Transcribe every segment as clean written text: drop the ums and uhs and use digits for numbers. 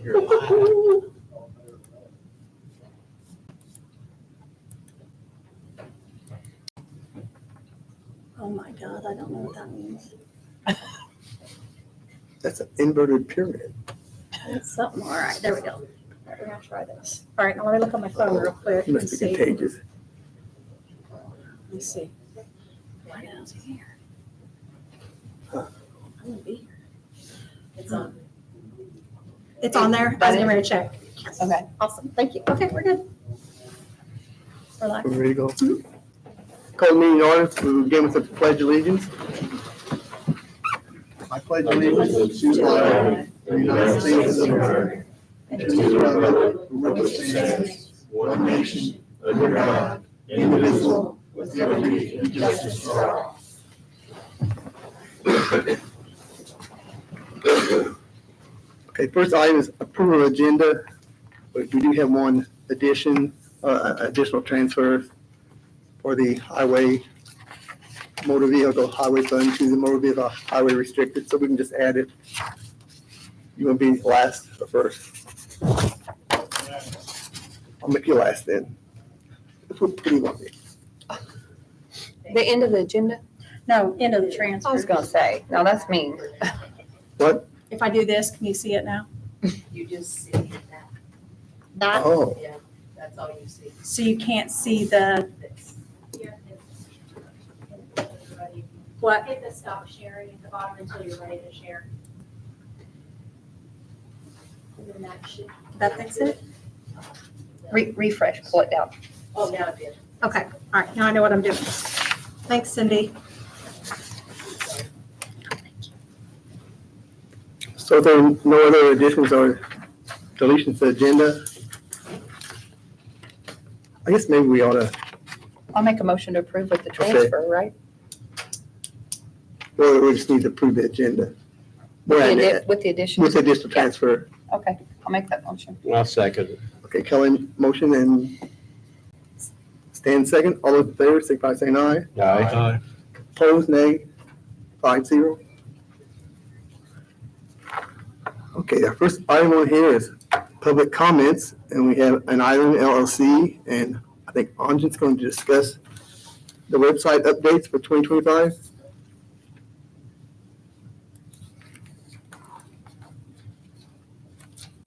You're lying. Oh my God, I don't know what that means. That's an inverted pyramid. It's something, all right, there we go. All right, we're gonna try this. All right, now let me look on my phone real quick You and must be see. contagious. Let me see. What else is here? Huh. I'm gonna be here. It's on. It's on there? I was getting ready to check. Okay. Awesome, thank you. Okay, we're good. Relax. We're ready to go. Call the meeting order. We'll begin with the pledge of allegiance. I pledge allegiance to the flag of the United States of America and to the republic which stands one nation under God, indivisible, with liberty and justice for all. Okay, first item is approval of agenda. We do have one additional transfer for the highway motor vehicle highway fund to the motor vehicle highway restricted, so we can just add it. You want to be last or first? I'll make you last then. What do you want me? The end of the agenda? No, end of the I was transfer. gonna say, no, that's mean. What? If I do this, can you see it now? You just see that, That, Oh, that's all you see. so you can't see the, what? Hit the stop sharing at the bottom until you're ready to share. And then that should. That fix it? Refresh, pull it down. Oh, now it did. Okay, all right, now I know what I'm doing. Thanks, Cindy. so there are no other additions or deletions to the agenda? I guess maybe we ought to, I'll make a motion to approve with the transfer, right? well, we just need to approve the agenda. We're adding it With the addition? with the additional transfer. Okay, I'll make that motion. I'll second it. Okay, Kelly, motion and Stan second. All those in favor, signify by saying aye. Aye. Opposed, nay. 5-0. Okay, our first item on here is public comments, and we have an item LLC, and I think Anjan's going to discuss the website updates for 2025.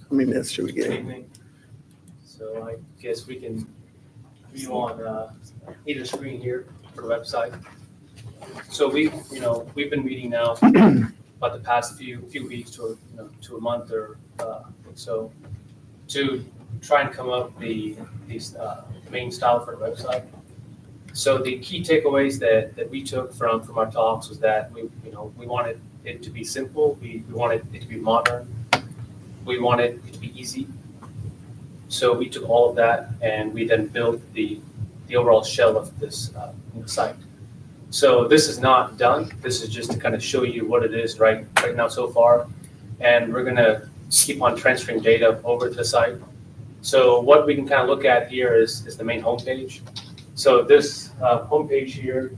How many minutes should we Good get? evening. So I guess we can view on either screen here for the website. So we've been meeting now about the past few weeks to a month or so to try and come up these main style for the website. So the key takeaways that we took from our talks was that we wanted it to be simple, we wanted it to be modern, we wanted it to be easy. So we took all of that and we then built the overall shell of this site. So this is not done. This is just to kind of show you what it is right now so far. And we're gonna keep on transferring data over to the site. So what we can kind of look at here is the main homepage. So this homepage here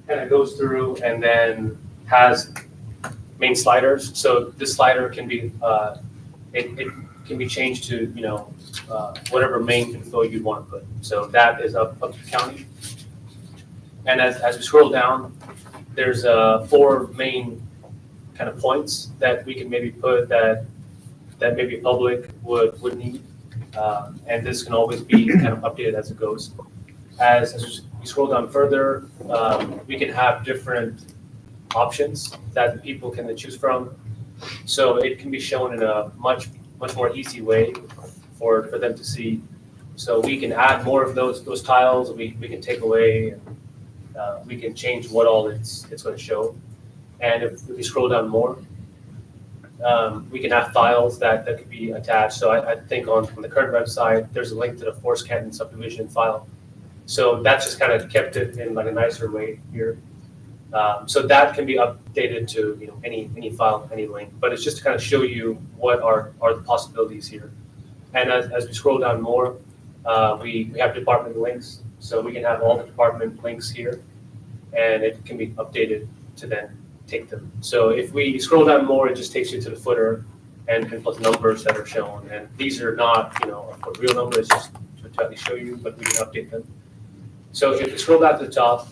kind of goes through and then has main sliders. So this slider can be it can be changed to whatever main info you'd want to put. So that is up to the county. And as we scroll down, there's 4 main kind of points that we can maybe put that maybe public would need. And this can always be kind of updated as it goes. As we scroll down further, we can have different options that people can choose from. So it can be shown in a much more easy way for them to see. So we can add more of those tiles. We can take away. And, we can change what all it's going to show. And if we scroll down more, we can have files that could be attached. So I think on the current website, there's a link to the Forest Canton subdivision file. So that's just kind of kept it in like a nicer way here. So that can be updated to any file, any link. But it's just to kind of show you what are the possibilities here. And as we scroll down more, we have department links. So we can have all the department links here, and it can be updated to then take them. So if we scroll down more, it just takes you to the footer, and plus numbers that are shown. And these are not, a real number, it's just to try to show you, but we can update them. So if you scroll down to the top,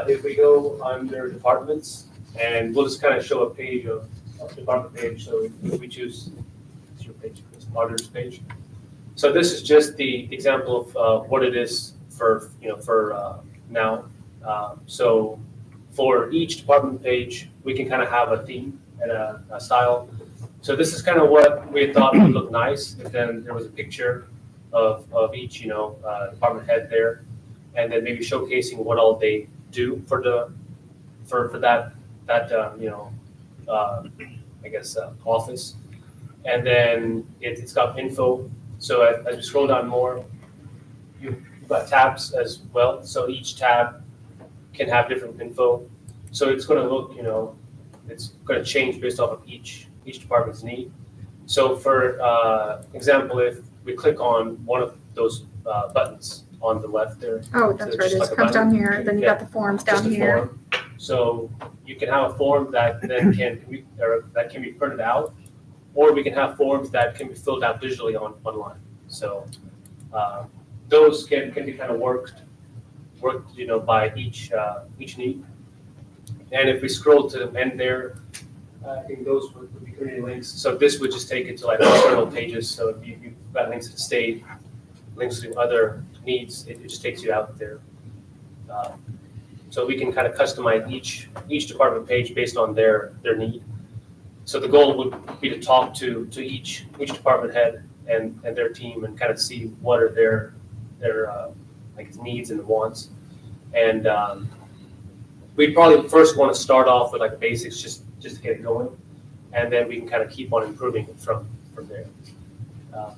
if we go under departments, and we'll just kind of show a page of department page. So if we choose, it's your page, it's auditor's page. So this is just the example of what it is for now. So for each department page, we can kind of have a theme and a style. So this is kind of what we thought would look nice. And then there was a picture of each, department head there, and then maybe showcasing what all they do for that office. And then it's got info. So as we scroll down more, you've got tabs as well. So each tab can have different info. So it's going to look, it's going to change based off of each department's need. So for example, if we click on one of those buttons on the left there. Oh, that's So right, just it like a comes down button. here, then you Yeah. got the forms Just down a here. form. So you can have a form that then that can be printed out, or we can have forms that can be filled out digitally online. So those can be kind of worked by each need. And if we scroll to the end there, I think those would be community links. So this would just take it to like external pages. So if you've got links to state, links to other needs, it just takes you out there. So we can kind of customize each department page based on their need. So the goal would be to talk to each department head and their team and kind of see what are their needs and wants. And we'd probably first want to start off with like basics just to get it going, and then we can kind of keep on improving it from there.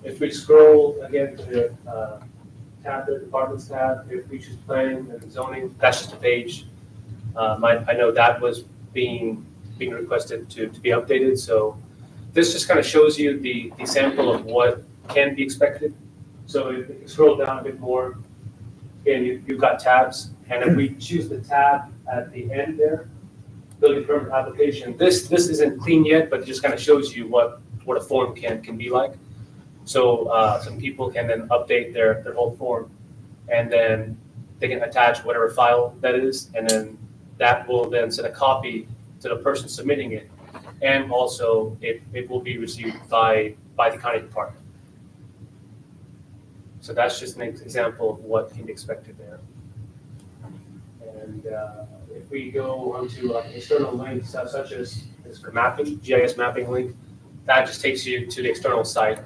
If we scroll again to the tab, the departments tab, if we choose planning and zoning, that's just a page. I know that was being requested to be updated. So this just kind of shows you the sample of what can be expected. So if you scroll down a bit more, again, you've got tabs. And if we choose the tab at the end there, building permit application, this isn't clean yet, but it just kind of shows you what a form can be like. So some people can then update their whole form, and then they can attach whatever file that is, and then that will then send a copy to the person submitting it, and also it will be received by the county department. So that's just an example of what can be expected there. And if we go onto external links such as this for mapping, GIS mapping link, that just takes you to the external site.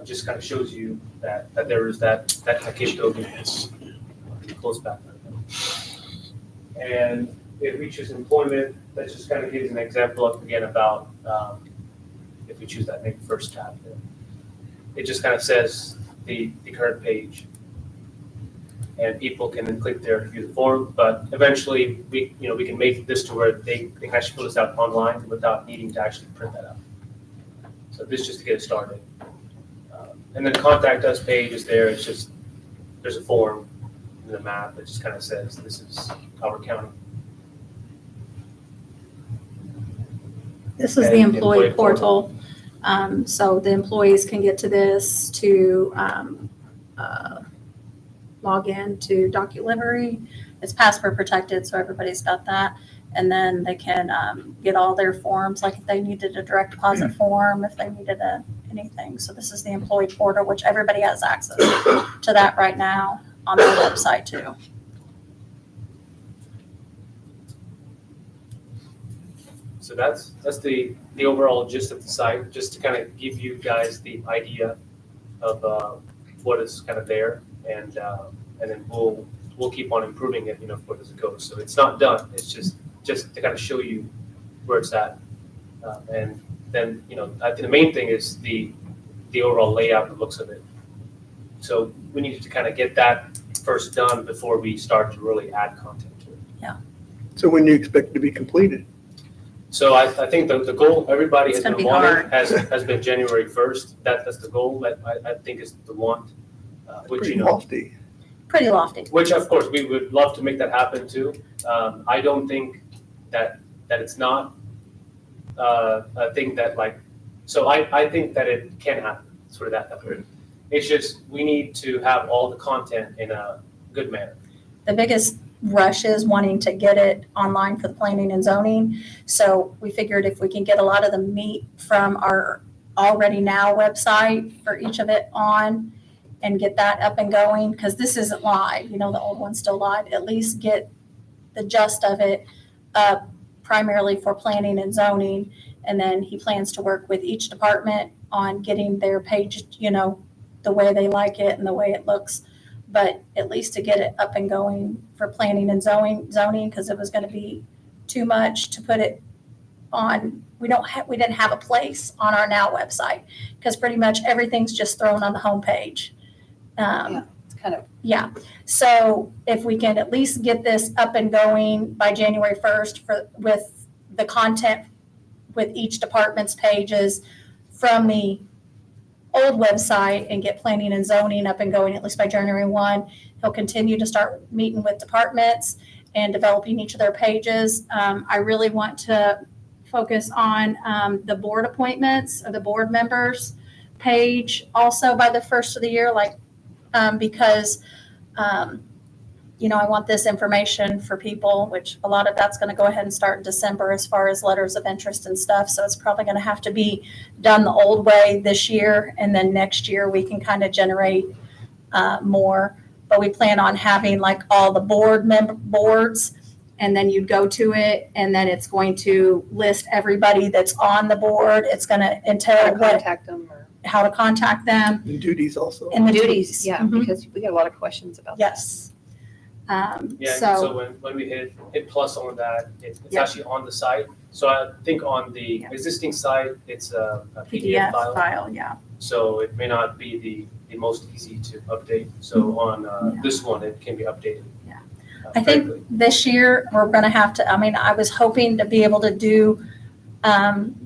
Just kind of shows you that there is that capability. Close back. And if we choose employment, that just kind of gives an example of, again, about if we choose that maybe first tab there. It just kind of says the current page. And people can then click there to view the form, but eventually we can make this to where they can actually fill this out online without needing to actually print that out. So this just to get it started. And then contact us page is there. It's just, there's a form in the map that just kind of says this is our county. This is the And employee portal. So the employees can get to this to log in to DocuLivery. It's password protected, so everybody's got that. And then they can get all their forms, like if they needed a direct deposit form, if they needed anything. So this is the employee portal, which everybody has access to that right now on their website too. So that's the overall gist of the site, just to kind of give you guys the idea of what is kind of there, and then we'll keep on improving it, as it goes. So it's not done. It's just to kind of show you where it's at, and then I think the main thing is the overall layout and looks of it. So we need to kind of get that first done before we start to really add content to it. So when do you expect it to be completed? So I think the goal everybody It's has gonna been be wanting hard. has been January 1st. That's the goal that I think is the want, which Pretty lofty. Pretty lofty. which of course we would love to make that happen too. I don't think that it's not a thing that like, so I think that it can happen, sort of that way. It's just, we need to have all the content in a good manner. The biggest rush is wanting to get it online for the planning and zoning. So we figured if we can get a lot of the meat from our already now website for each of it on and get that up and going, because this isn't live, the old one's still live, at least get the gist of it up primarily for planning and zoning. And then he plans to work with each department on getting their page, the way they like it and the way it looks. But at least to get it up and going for planning and zoning, because it was going to be too much to put it on. We didn't have a place on our now website because pretty much everything's just thrown on the homepage. It's kind of, Yeah. So if we can at least get this up and going by January 1st with the content with each department's pages from the old website and get planning and zoning up and going at least by January 1. He'll continue to start meeting with departments and developing each of their pages. I really want to focus on the board appointments of the board members page also by the first of the year, because I want this information for people, which a lot of that's going to go ahead and start in December as far as letters of interest and stuff. So it's probably going to have to be done the old way this year. And then next year we can kind of generate more. But we plan on having all the boards, and then you'd go to it and then it's going to list everybody that's on the board. It's going to entail contact them or how to contact them. And duties also. And the duties. Yeah, Mhm. because we get a lot of questions about that. Yes. Yeah, So so when we hit plus on that, it's Yeah. actually on the site. So I think on the Yeah. existing site, it's a PDF PDF file, yeah. so it may not be the most easy to update. So on Yeah. this one, it can be updated. Yeah. I I think this year, we're going to have to, I was hoping to be able to do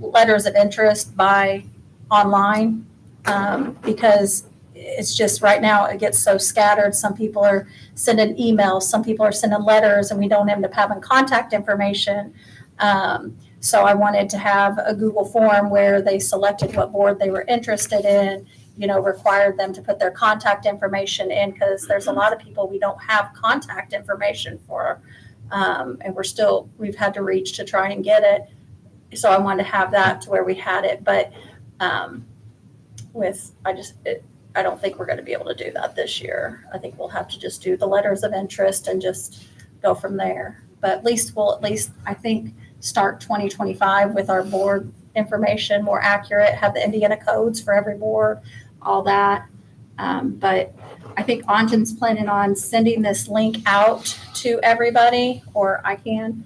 letters of interest by online because it's just right now it gets so scattered. Some people are sending emails, some people are sending letters, and we don't end up having contact information. So I wanted to have a Google form where they selected what board they were interested in, required them to put their contact information in, because there's a lot of people we don't have contact information for. And we've had to reach to try and get it. So I wanted to have that to where we had it. But I don't think we're going to be able to do that this year. I think we'll have to just do the letters of interest and just go from there. But at least I think, start 2025 with our board information more accurate, have the Indiana codes for every board, all that. But I think Anjan's planning on sending this link out to everybody, or I can,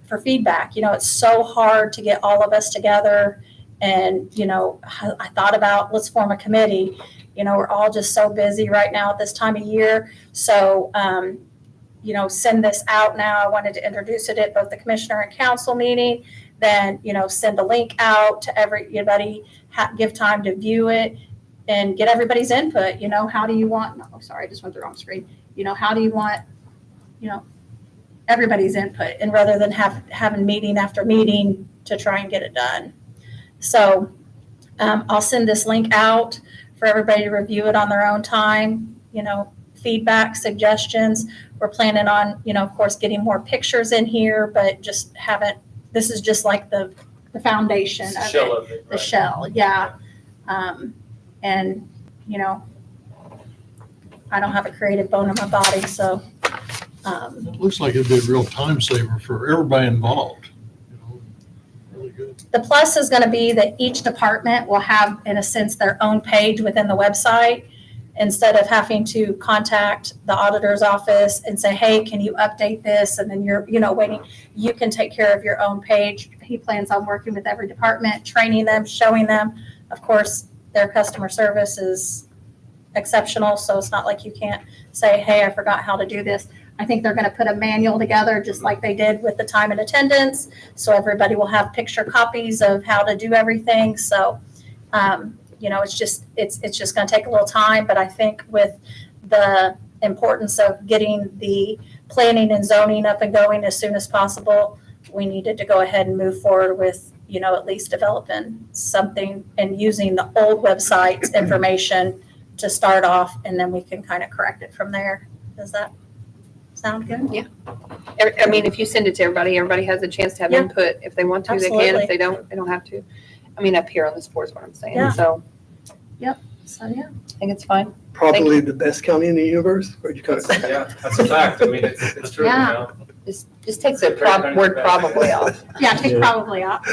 for feedback. It's so hard to get all of us together. And, I thought about, let's form a committee. We're all just so busy right now at this time of year. So, send this out now. I wanted to introduce it at both the commissioner and council meeting. Then, send a link out to everybody, give time to view it and get everybody's input. How do you want, oh, sorry, I just went the wrong screen. How do you want, everybody's input, and rather than having meeting after meeting to try and get it done. So I'll send this link out for everybody to review it on their own time, feedback, suggestions. We're planning on, of course, getting more pictures in here, but just this is just like the foundation of it. Shell of it, The right? shell, yeah. And, I don't have a creative bone in my body, so. It looks like it'd be a real time saver for everybody involved. Really good. The plus is going to be that each department will have, in a sense, their own page within the website, instead of having to contact the auditor's office and say, hey, can you update this? And then you're, waiting. You can take care of your own page. He plans on working with every department, training them, showing them. Of course, their customer service is exceptional, so it's not like you can't say, hey, I forgot how to do this. I think they're going to put a manual together just like they did with the time and attendance. So everybody will have picture copies of how to do everything. So, it's just going to take a little time. But I think with the importance of getting the planning and zoning up and going as soon as possible, we needed to go ahead and move forward with at least developing something and using the old website's information to start off, and then we can kind of correct it from there. Does that sound good? Yeah. I mean, if you send it to everybody, everybody has a chance to have Yeah. input. If they want to, they can. Absolutely. If they don't, they don't have to. I mean, up here on this board is what I'm saying. Yeah. So So, yeah. I think it's fine. Probably the best county in the universe, where'd you cut it? Yeah, that's a fact. I mean, it's true, you Yeah. know? Just take the word probably off. Yeah, take Yeah. probably off.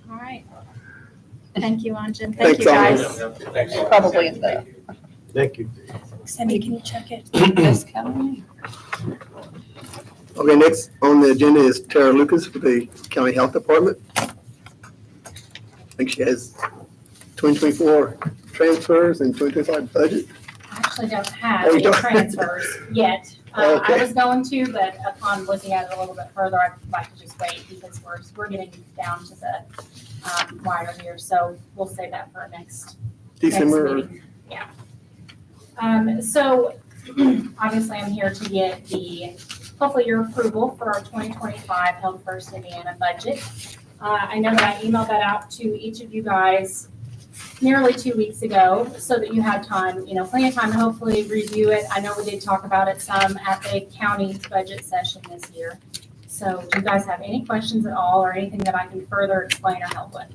All right. Thank you, Anjan. Thank you, Thanks, guys. Thanks. Probably in the Thank you. Cindy, can you check it? this county. Okay, next on the agenda is Tara Lucas for the County Health Department. I think she has 2024 transfers and 2025 budget. I actually don't have Oh, you any don't? transfers yet. I Okay. was going to, but upon looking at it a little bit further, I'd like to just wait because we're getting down to the wire here. So we'll save that for next December, or- meeting. Yeah. So obviously I'm here to get hopefully your approval for our 2025 Health First Indiana budget. I know that I emailed that out to each of you guys nearly 2 weeks ago so that you had time, plenty of time to hopefully review it. I know we did talk about it some at the county budget session this year. So do you guys have any questions at all or anything that I can further explain or help with?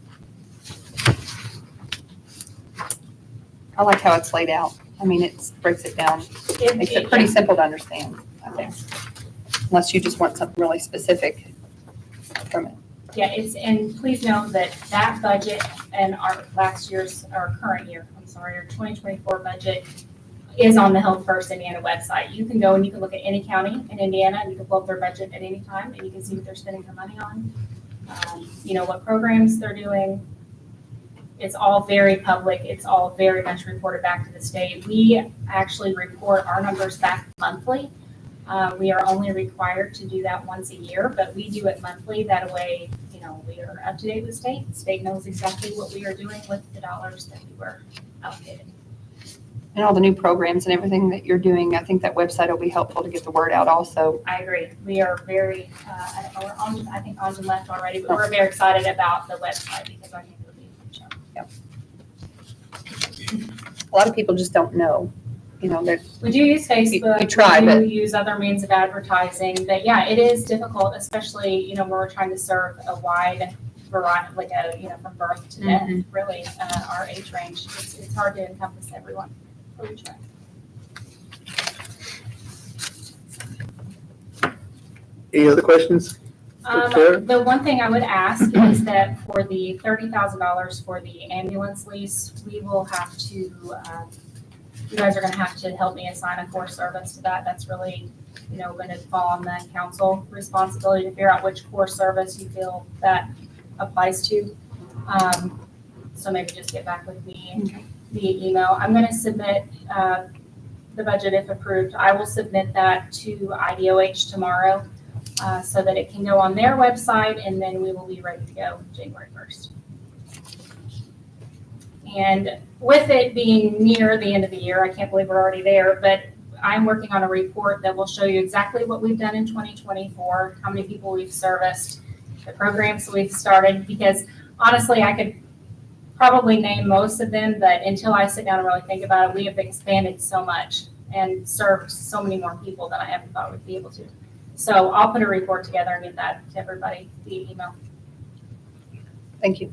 I like how it's laid out. I mean, it breaks it down. Makes it pretty simple to understand, I think. Unless you just want something really specific from it. Yeah, and please note that budget and our current year, our 2024 budget is on the Health First Indiana website. You can go and you can look at any county in Indiana and you can pull up their budget at any time and you can see what they're spending their money on. What programs they're doing. It's all very public. It's all very much reported back to the state. We actually report our numbers back monthly. We are only required to do that once a year, but we do it monthly. That way, we are up to date with the state. The state knows exactly what we are doing with the dollars that we were allocated. And all the new programs and everything that you're doing, I think that website will be helpful to get the word out also. I agree. We are very, I think Anjan left already, but we're very excited about the website because I think it'll be a good show. A lot of people just don't know, that We do use Facebook. We try, We but- do use other means of advertising, but yeah, it is difficult, especially, when we're trying to serve a wide variety, from birth to death, really, our age range. It's hard to encompass everyone. But we try. any other questions? Sure. The one thing I would ask is that for the $30,000 for the ambulance lease, we will have to, you guys are gonna have to help me assign a core service to that. That's really, gonna fall on the council responsibility to figure out which core service you feel that applies to. So maybe just get back with me via email. I'm gonna submit, the budget if approved. I will submit that to IDOH tomorrow. So that it can go on their website and then we will be ready to go January 1st. And with it being near the end of the year, I can't believe we're already there, but I'm working on a report that will show you exactly what we've done in 2024, how many people we've serviced, the programs we've started, because honestly, I could probably name most of them, but until I sit down and really think about it, we have expanded so much and served so many more people than I ever thought we'd be able to. So I'll put a report together and get that to everybody via email. Thank you.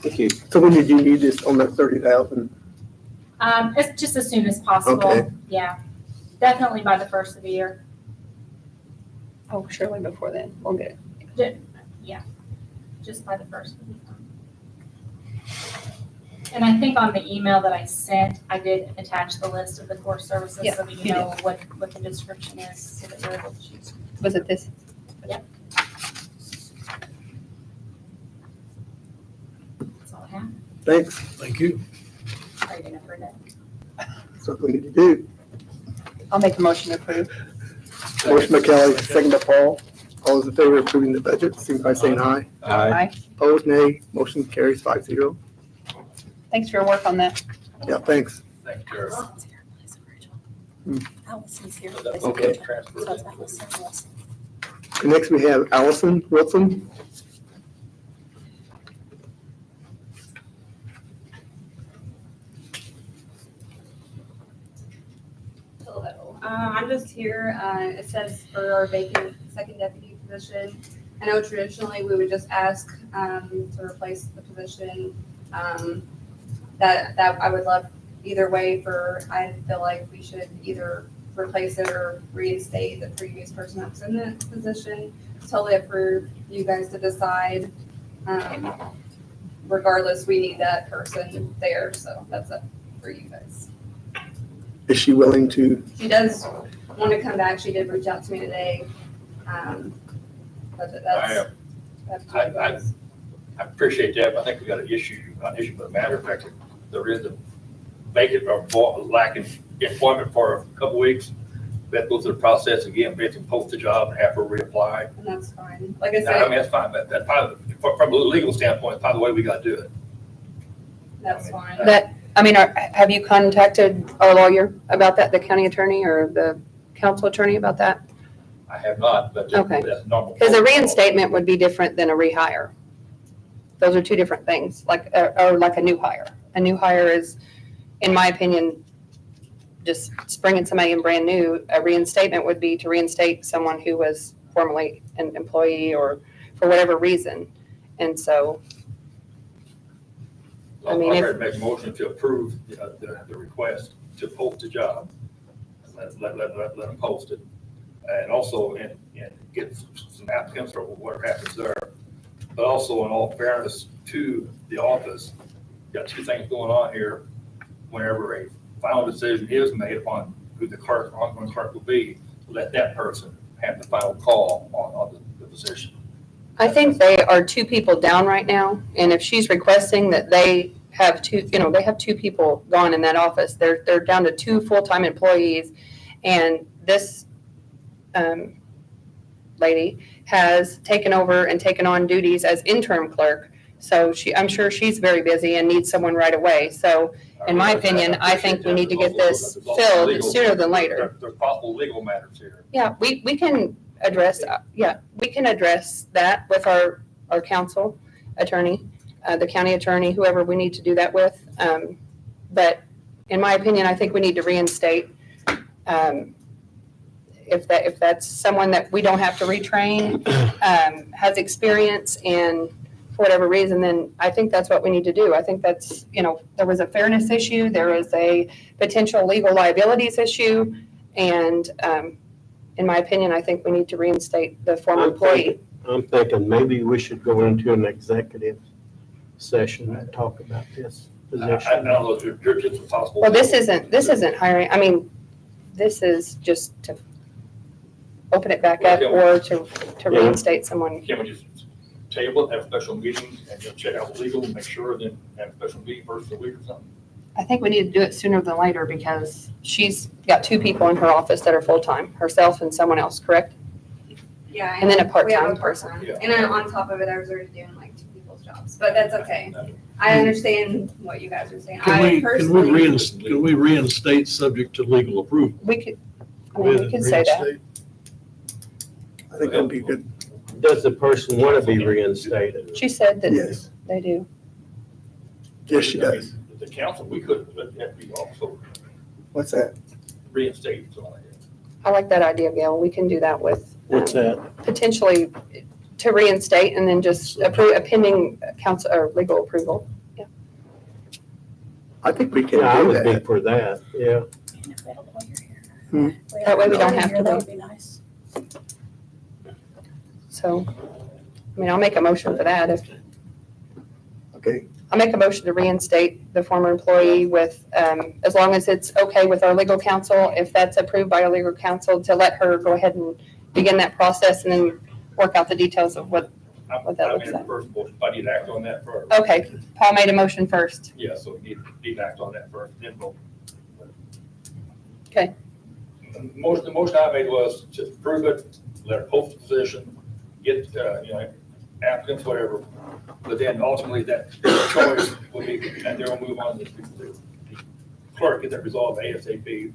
Thank you. So when did you need this on that 30,000? It's just as soon as possible. Okay. Yeah, definitely by the first of the year. Oh, surely before then, we'll get it. Just by the first of the year. And I think on the email that I sent, I did attach the list of the core services Yeah, so that you you know what the description is, so that you're able to choose. Was it this? That's all I have. Thanks. Thank you. Are you gonna read it? That's what we need to do. I'll make a motion to approve. Motion by Kelly, second by Paul. All those in favor of approving the budget, signify by saying aye. Aye. Opposed, nay. Motion carries 5-0. Thanks for your work on that. Yeah, thanks. Thank you, Tara. Hmm. Allison's here. Okay. So it's Allison. Next, we have Allison Wilson. Hello. I'm just here, it says for our vacant second deputy position. I know traditionally we would just ask to replace the position. That I would love either way I feel like we should either replace it or reinstate the previous person that was in that position. It's totally up for you guys to decide. Regardless, we need that person there, so that's up for you guys. Is she willing to? She does want to come back. She did reach out to me today. But that's what you guys. I appreciate that, but I think we got an issue, not an issue, but a matter of fact, there is a vacant or lacking employment for a couple weeks. We have to go through the process again, we have to post the job and have her reapply. And that's fine. Like I Now, I said, mean, that's fine, but that's probably, from a legal standpoint, probably the way we got to do it. that's fine. Have you contacted our lawyer about that, the county attorney or the council attorney about that? I have not, but Okay. that's normal. Because a reinstatement would be different than a rehire. Those are two different things, or like a new hire. A new hire is, in my opinion, just bringing somebody in brand new. A reinstatement would be to reinstate someone who was formerly an employee or for whatever reason. And so, I mean, I'm if- ready to make a motion to approve the request to post the job. Let them post it. And also, and get some applicants or whatever happens there. But also, in all fairness to the office, got two things going on here. Whenever a final decision is made upon who the clerk, ongoing clerk will be, let that person have the final call on the position. I think they are two people down right now. And if she's requesting that they have they have two people gone in that office. They're down to two full-time employees. And this lady has taken over and taken on duties as interim clerk. So I'm sure she's very busy and needs someone right away. So in my opinion, I think we need to get this filled sooner than later. There's possible legal matters here. Yeah, we can address, we can address that with our council attorney, the county attorney, whoever we need to do that with. But in my opinion, I think we need to reinstate. If that's someone that we don't have to retrain, has experience and for whatever reason, then I think that's what we need to do. I think that's, there was a fairness issue, there was a potential legal liabilities issue, and in my opinion, I think we need to reinstate the former employee. I'm thinking maybe we should go into an executive session and talk about this I position. don't know if you're just possible. Well, this isn't hiring, I mean, this is just to open it back up or to reinstate someone. Can we just table it, have a special meeting, and just check out the legal and make sure, then have a special meeting first of the week or something? I think we need to do it sooner than later because she's got two people in her office that are full-time, herself and someone else, correct? Yeah. And then a we have part-time person. part-time. Yeah. And then on top of it, I was already doing like two people's jobs, but that's okay. I understand what you guys are saying. Can I we personally, reinstate subject to legal approval? We could, we could say that. Reinstate? I think that'd be good. Does the person want to be reinstated? She said that Yes, they do. yes, she does. The council, we could, but have to be also What's that? reinstated, something like that. I like that idea, Gail. We can do that with. What's that? Potentially to reinstate and then just approve a pending council or legal approval. I think we can Yeah, I do would be that. for that, yeah. That way we don't have to That wait. would be nice. So, I mean, I'll make a motion for that if, Okay, I'll make a motion to reinstate the former employee with, as long as it's okay with our legal counsel, if that's approved by our legal counsel, to let her go ahead and begin that process and then work out the details of what that I looks mean, like. first motion, I need to act on that first. Okay, Paul made a motion first. Yeah, so we need to act on that first, then vote. Okay. The motion I made was to approve it, let her post the position, get, applicants, whatever. But then ultimately that choice will be, and they'll move on to the clerk, get that resolved ASAP.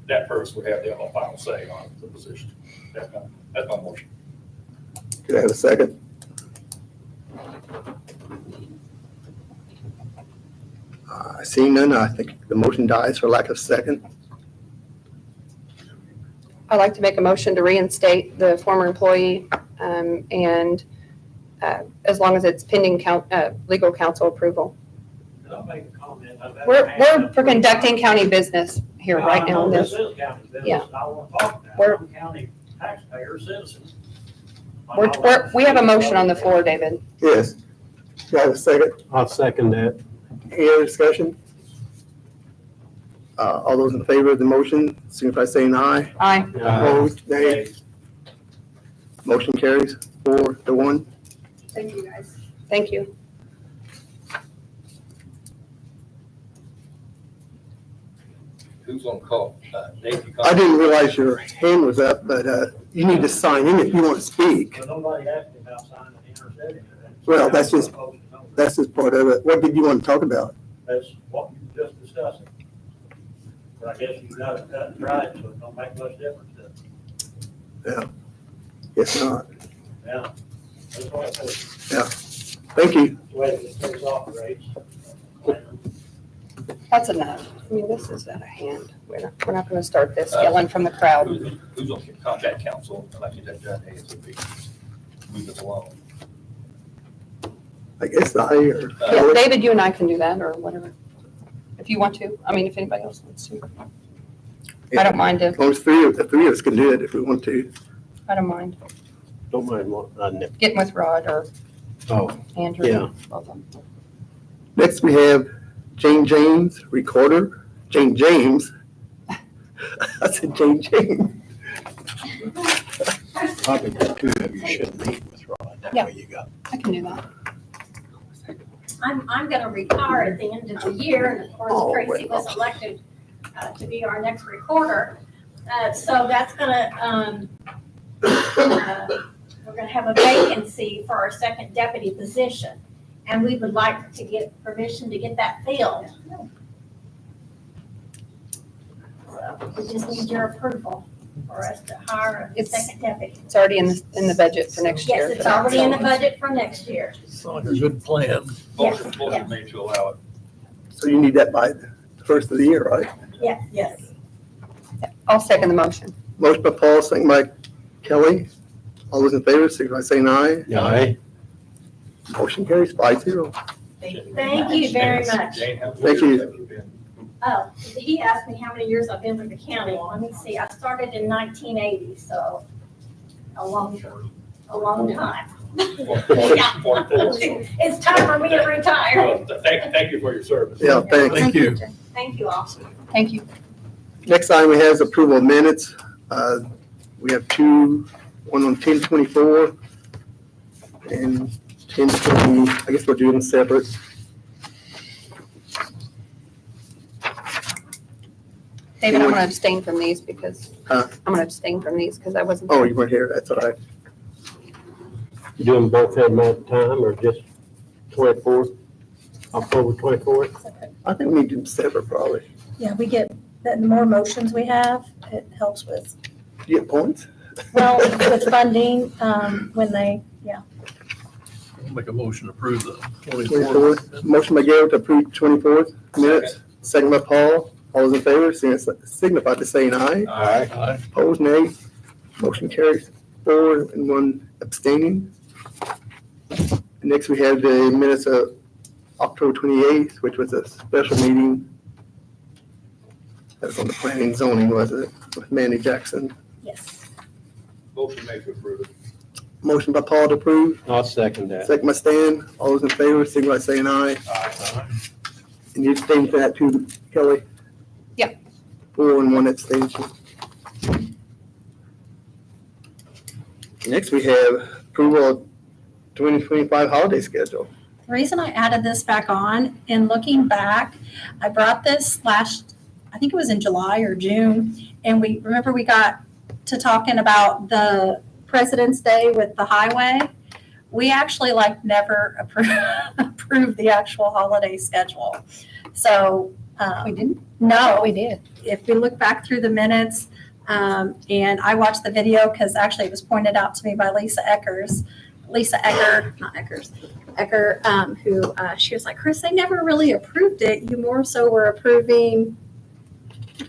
That person would have the final say on the position. That's my motion. Could I have a second? Seeing none, I think the motion dies for lack of second. I'd like to make a motion to reinstate the former employee, and as long as it's pending legal counsel approval. I'll make a comment. We're conducting county business here right now. on This This. is county business. Yeah. I want to talk about We're- it. I'm county taxpayer citizens. We have a motion on the floor, David. Yes. Do I have a second? I'll second that. Any other discussion? All those in favor of the motion, signify by saying aye. Aye. Opposed, nay. Motion carries 4-1. Thank you, guys. Thank you. Who's on call? Dave, you I didn't realize your hand was up, but you need to sign in if you want to speak. But nobody asked me about signing the interceding. Well, that's just- That's just part of it. What did you want to talk about? That's what you were just discussing. But I guess you got it cut and dried, so it don't make much difference. Yeah. Guess not. Yeah. That's what I said. Thank you. The way that things operates. That's enough. I mean, this is out of hand. We're not going to start this yelling from the crowd. Who's on contact council? I'd like you to judge ASAP. Move this along. I guess I or. Yeah, David, you and I can do that or whatever. If you want to. I mean, if anybody else wants to. I don't mind if, As long as the three of us can do it if we want to. I don't mind Don't mind what, getting with Rod or oh, Andrew. yeah. Both of them. Next, we have Jane James, recorder. Jane James. I said Jane James. Probably the two of you should meet with Rod. That Yeah. way you got. I can do that. I'm gonna retire at the end of the year, and of Oh, course Tracy well. was elected to be our next recorder. So that's gonna, we're gonna have a vacancy for our second deputy position. And we would like to get permission to get that filled. So we just need your approval for us to hire a It's- second deputy. It's already in the budget for next year. Yes, it's already in the budget for next year. Sounds like a good plan. Motion yes. made to allow it. So you need that by the first of the year, right? Yes, yes. I'll second the motion. Motion by Paul, second by Kelly. All those in favor, signify by saying aye. Aye. Motion carries 5-0. Thank you very much. Jane, how many Thank years you. have you been? Oh, he asked me how many years I've been with the county. Let me see, I started in 1980, so a long time. It's time for me to retire. Well, Thank you for your service. Yeah, thanks. Thank you. Thank you all. Thank you. Next item we have is approval of minutes. We have two, one on 10/24 and 10/20. I guess we'll do them separate. David, I'm going to abstain from these because, Huh? I'm going to abstain from these because I wasn't. Oh, you weren't here, that's all right. You do them both at that time or just 24th, October 24th? I think we need to do them separate probably. Yeah, we get, the more motions we have, it helps with, You get points? well, with funding, when they, I'll make a motion to approve the 24th. 24th. Motion by Gail to approve 24th minutes. Second by Paul. All those in favor, signify by saying aye. Aye. Aye. Opposed, nay. Motion carries 4 and 1 abstaining. Next, we have the minutes of October 28th, which was a special meeting. That was on the planning and zoning, was it? With Mandy Jackson. yes. Motion made to approve. Motion by Paul to approve. I'll second that. Second by Stan. All those in favor, signify by saying aye. Aye. And you abstain for that too, Kelly? Yeah. 4 and 1 abstention. Next, we have approval of 2025 holiday schedule. The reason I added this back on, in looking back, I brought this I think it was in July or June, and we got to talking about the President's Day with the highway. We actually never approved the actual holiday schedule. So. We didn't? No, We did. if we look back through the minutes, And I watched the video because actually it was pointed out to me by Lisa Ecker, who she was like, Chris, they never really approved it. You more so were approving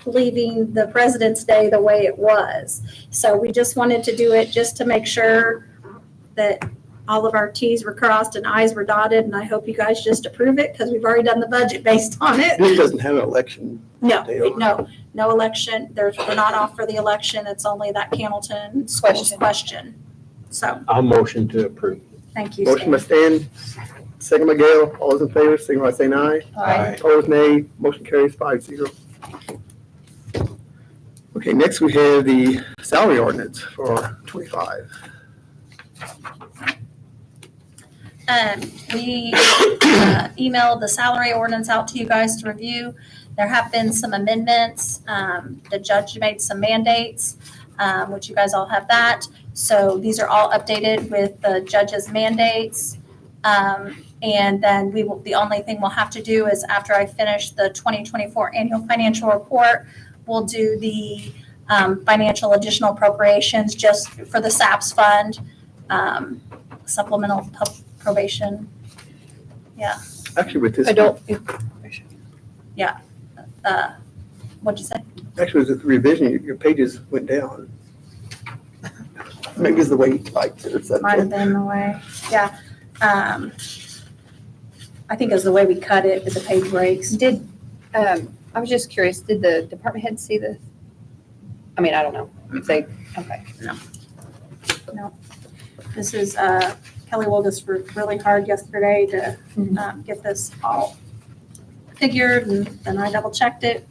leaving the President's Day the way it was. So we just wanted to do it just to make sure that all of our T's were crossed and I's were dotted, and I hope you guys just approve it because we've already done the budget based on it. This doesn't have an election. No, day on it. no election. We're not off for the election. It's only that Hamilton schools question. So, I'll motion to approve. thank you, Motion by Stan. Stan, second by Gail. All those in favor, signify by saying aye. Aye. Opposed, nay. Motion carries 5-0. Okay, next we have the salary ordinance for 25. We emailed the salary ordinance out to you guys to review. There have been some amendments. The judge made some mandates, which you guys all have that. So these are all updated with the judge's mandates. And then the only thing we'll have to do is after I finish the 2024 annual financial report, we'll do the financial additional appropriations just for the SAPS fund, supplemental probation. Actually, with this, Adult, What'd you say? actually, with the revision, your pages went down. Maybe it's the way you typed it or something. Might have been the way, yeah. I think it was the way we cut it with the page breaks. I was just curious, did the department head see this? I mean, I don't know if they, okay. This is, Kelly Wilgus worked really hard yesterday to get this all figured, and then I double checked it.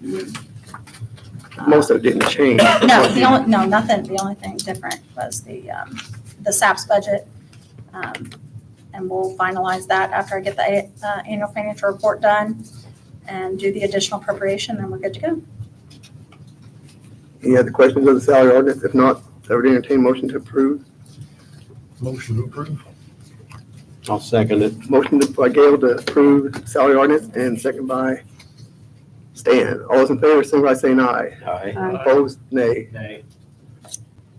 Most of it didn't change. Nothing. The only thing different was the SAPS budget. And we'll finalize that after I get the annual financial report done and do the additional appropriation, then we're good to go. Any other questions of the salary ordinance? If not, I would entertain motion to approve. Motion to approve. I'll second it. Motion by Gail to approve salary ordinance and second by Stan. All those in favor, signify by saying aye. Aye. Opposed, nay. Nay.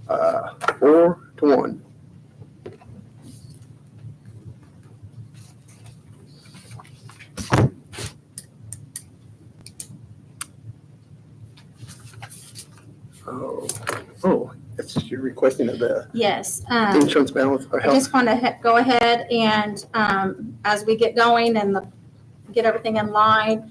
4-1. Oh, that's just your requesting of the Yes. insurance balance or I health. just want to go ahead and, as we get going and get everything in line,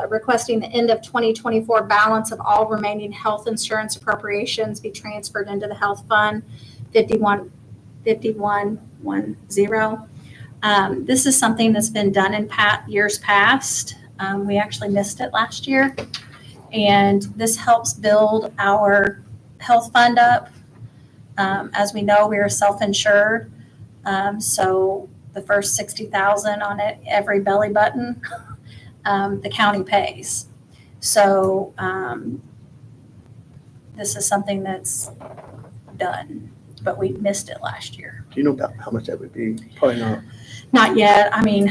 requesting the end of 2024 balance of all remaining health insurance appropriations be transferred into the health fund, 5110. This is something that's been done in years past. We actually missed it last year. And this helps build our health fund up. As we know, we are self-insured. So the first $60,000 on it, every belly button, the county pays. So this is something that's done, but we missed it last year. Do you know about how much that would be? Probably not. Not yet. I mean,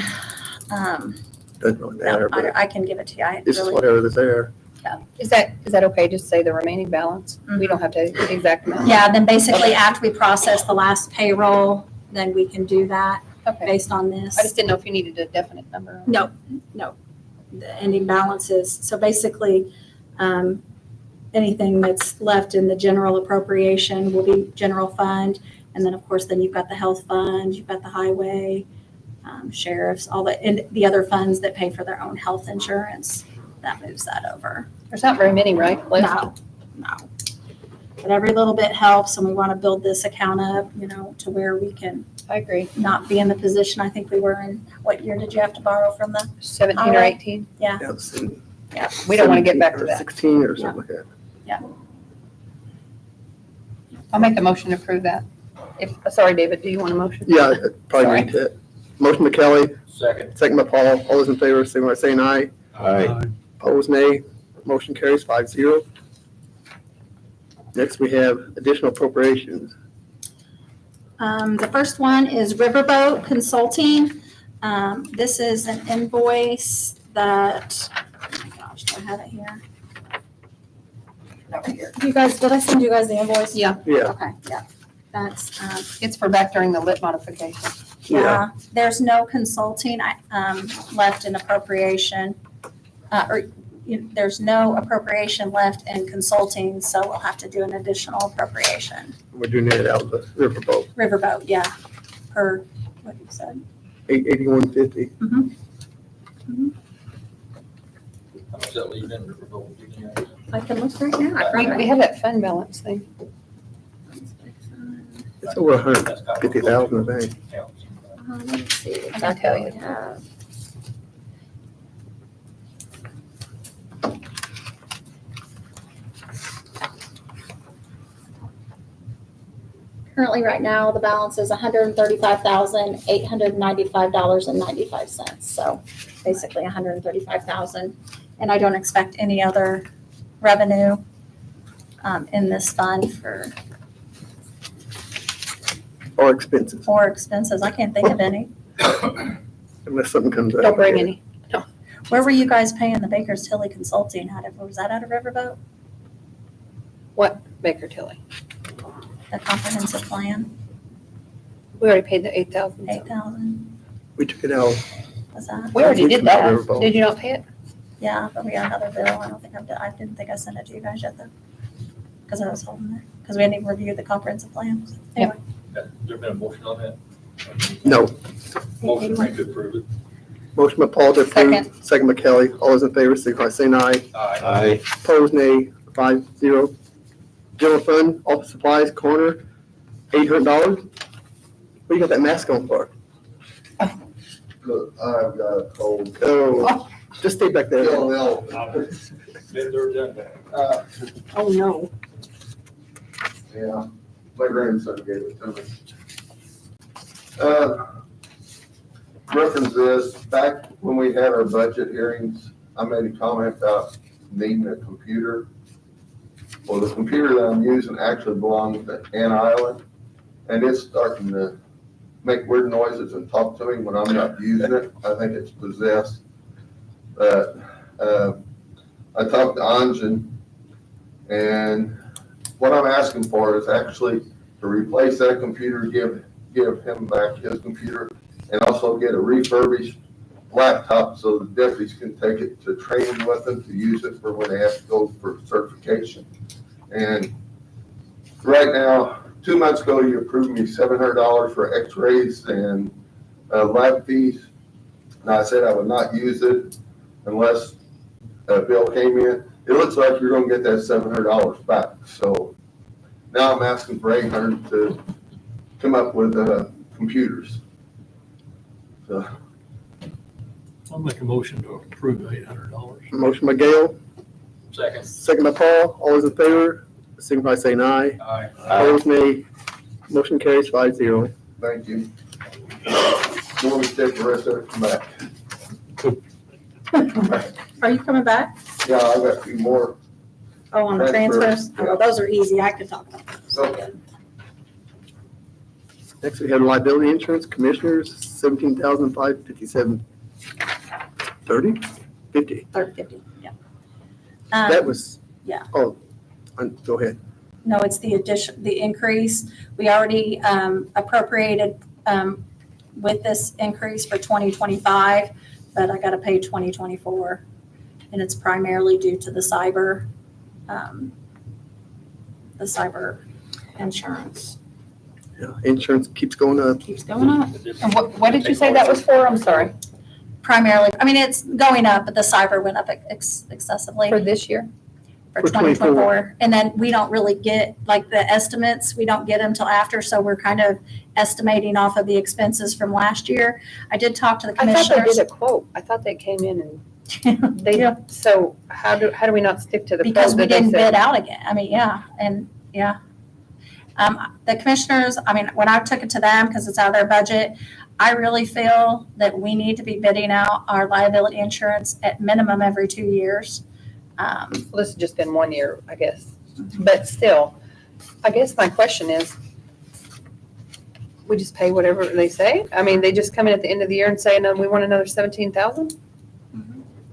Doesn't really matter, but I can give it to you. this is whatever is there. Is that okay, just say the remaining balance? We don't have to exact amount? Yeah, then basically after we process the last payroll, then we can do that Okay. based on this. I just didn't know if you needed a definite number. No. The ending balances. So basically, anything that's left in the general appropriation will be general fund. And then, of course, then you've got the health fund, you've got the highway, sheriffs, and the other funds that pay for their own health insurance. That moves that over. There's not very many, right? No. But every little bit helps, and we want to build this account up, to where we can I agree. not be in the position I think we were in. What year did you have to borrow from the? 17 or 18? That was in We don't want to get back to 17 or that. 16 or something like that. I'll make a motion to approve that. Sorry, David, do you want a motion? Yeah, probably need to. Motion by Kelly, Second. second by Paul. All those in favor, signify by saying aye. Aye. Opposed, nay. Motion carries 5-0. Next, we have additional appropriations. The first one is Riverboat Consulting. This is an invoice that, oh my gosh, do I have it here? over here. You guys, did I send you guys the invoice? Yeah. Yeah. Okay, yeah. That's, It's for back during the lit modification. yeah, there's no consulting, left in appropriation. There's no appropriation left in consulting, so we'll have to do an additional appropriation. We're doing that out of the riverboat, Riverboat, yeah, per, what you said. 8150. How much that leave in Riverboat? I can look right now. I We probably- have that fund balance thing. It's over 150,000, I think. Let me see. I can tell you. Currently, right now, the balance is $135,895.95. So basically $135,000. And I don't expect any other revenue in this fund for, Or expenses, or expenses. I can't think of any. unless something comes up. Don't bring any. Where were you guys paying the Baker's Tilly Consulting out of? Was that out of Riverboat? What, Baker Tilly? The comprehensive plan, We already paid the 8,000. 8,000, We took it out. was that? We already did that. Riverboat. Did you not pay it? Yeah, but we got another bill. I don't think I didn't think I sent it to you guys yet though. Because I was holding it, because we hadn't even reviewed the comprehensive plan. Anyway, There been a motion on that? No. Motion made to approve it. Motion by Paul to approve, second by Kelly. All those in favor, signify by saying aye. Aye. Opposed, nay. 5-0. General fund, office supplies, corner, $800. What do you got that mask on for? Look, I've got a cold. Oh, just stay back there. Been there, done that. Oh, no. Yeah, my grandson gave it to me. Reference this, back when we had our budget hearings, I made a comment about needing a computer. Well, the computer that I'm using actually belongs to Ann Island, and it's starting to make weird noises and talk to me when I'm not using it. I think it's possessed. But, I talked to Anjan, and what I'm asking for is actually to replace that computer, give him back his computer, and also get a refurbished laptop so the deputies can take it to training with them to use it for when they have to go for certification. And right now, 2 months ago, you approved me $700 for x-rays and lab fees. And I said I would not use it unless a bill came in. It looks like you're gonna get that $700 back. So now I'm asking for $800 to come up with computers. So I'll make a motion to approve $800. Motion by Gail, Second. second by Paul. All those in favor, signify by saying aye. Aye. Opposed, nay. Motion carries 5-0. thank you. You want me to take the rest of it, come back? are you coming back? Yeah, I got a few more. Oh, on the Transfers, transfers? Oh, those are easy. I could talk about those. Okay. Next, we have liability insurance, commissioners, $17,557. 30? 50? 30, yeah. That was. yeah. Oh, go ahead. No, it's the addition, the increase. We already appropriated with this increase for 2025, but I got to pay 2024. And it's primarily due to the cyber insurance. Yeah, insurance keeps going up. Keeps going up. And what did you say that was for? I'm sorry. Primarily, I mean, it's going up, but the cyber went up excessively. For this year? For For 2024. And then we don't really get, like, the estimates, we don't get them till after, so we're kind of estimating off of the expenses from last year. I did talk to the I thought they commissioners. did a quote. I thought they came in and they, Yeah. so how do we not stick to the quote Because we that they didn't said? bid out again. I mean, yeah, and, yeah. The commissioners, I mean, when I took it to them, because it's out of their budget, I really feel that we need to be bidding out our liability insurance at minimum every 2 years. Well, this has just been 1 year, I guess. But still, I guess my question is, we just pay whatever they say? I mean, they just come in at the end of the year and say, no, we want another 17,000?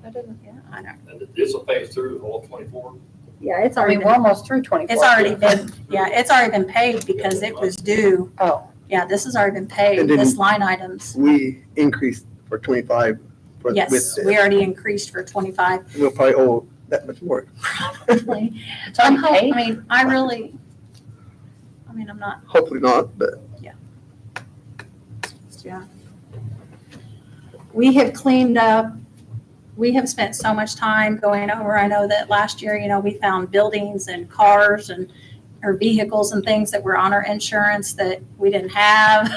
That doesn't. Yeah, I know. And this will pay through all 24. Yeah, it's I already mean, we're been, almost through 24. it's already been, yeah, it's already been paid because it was due. Oh, Yeah, this has already been paid, And then- this line items. We increased for 25 for, with Yes, this. we already increased for 25. We'll probably owe that much more. Probably. it's already I'm hoping, paid? I mean, I really, I mean, I'm not, Hopefully not, but yeah. We have cleaned up, we have spent so much time going over, I know that last year, you know, we found buildings and cars and, or vehicles and things that were on our insurance that we didn't have.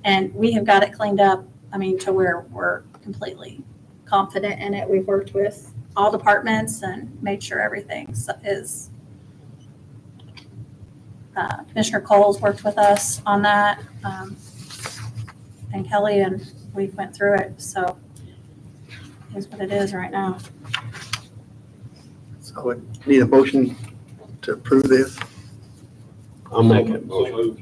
And we have got it cleaned up, I mean, to where we're completely confident in it. We've worked with all departments and made sure everything is. Commissioner Cole's worked with us on that, and Kelly, and we went through it, so it's what it is right now. so I would need a motion to approve this. I'll make it So motion. moved.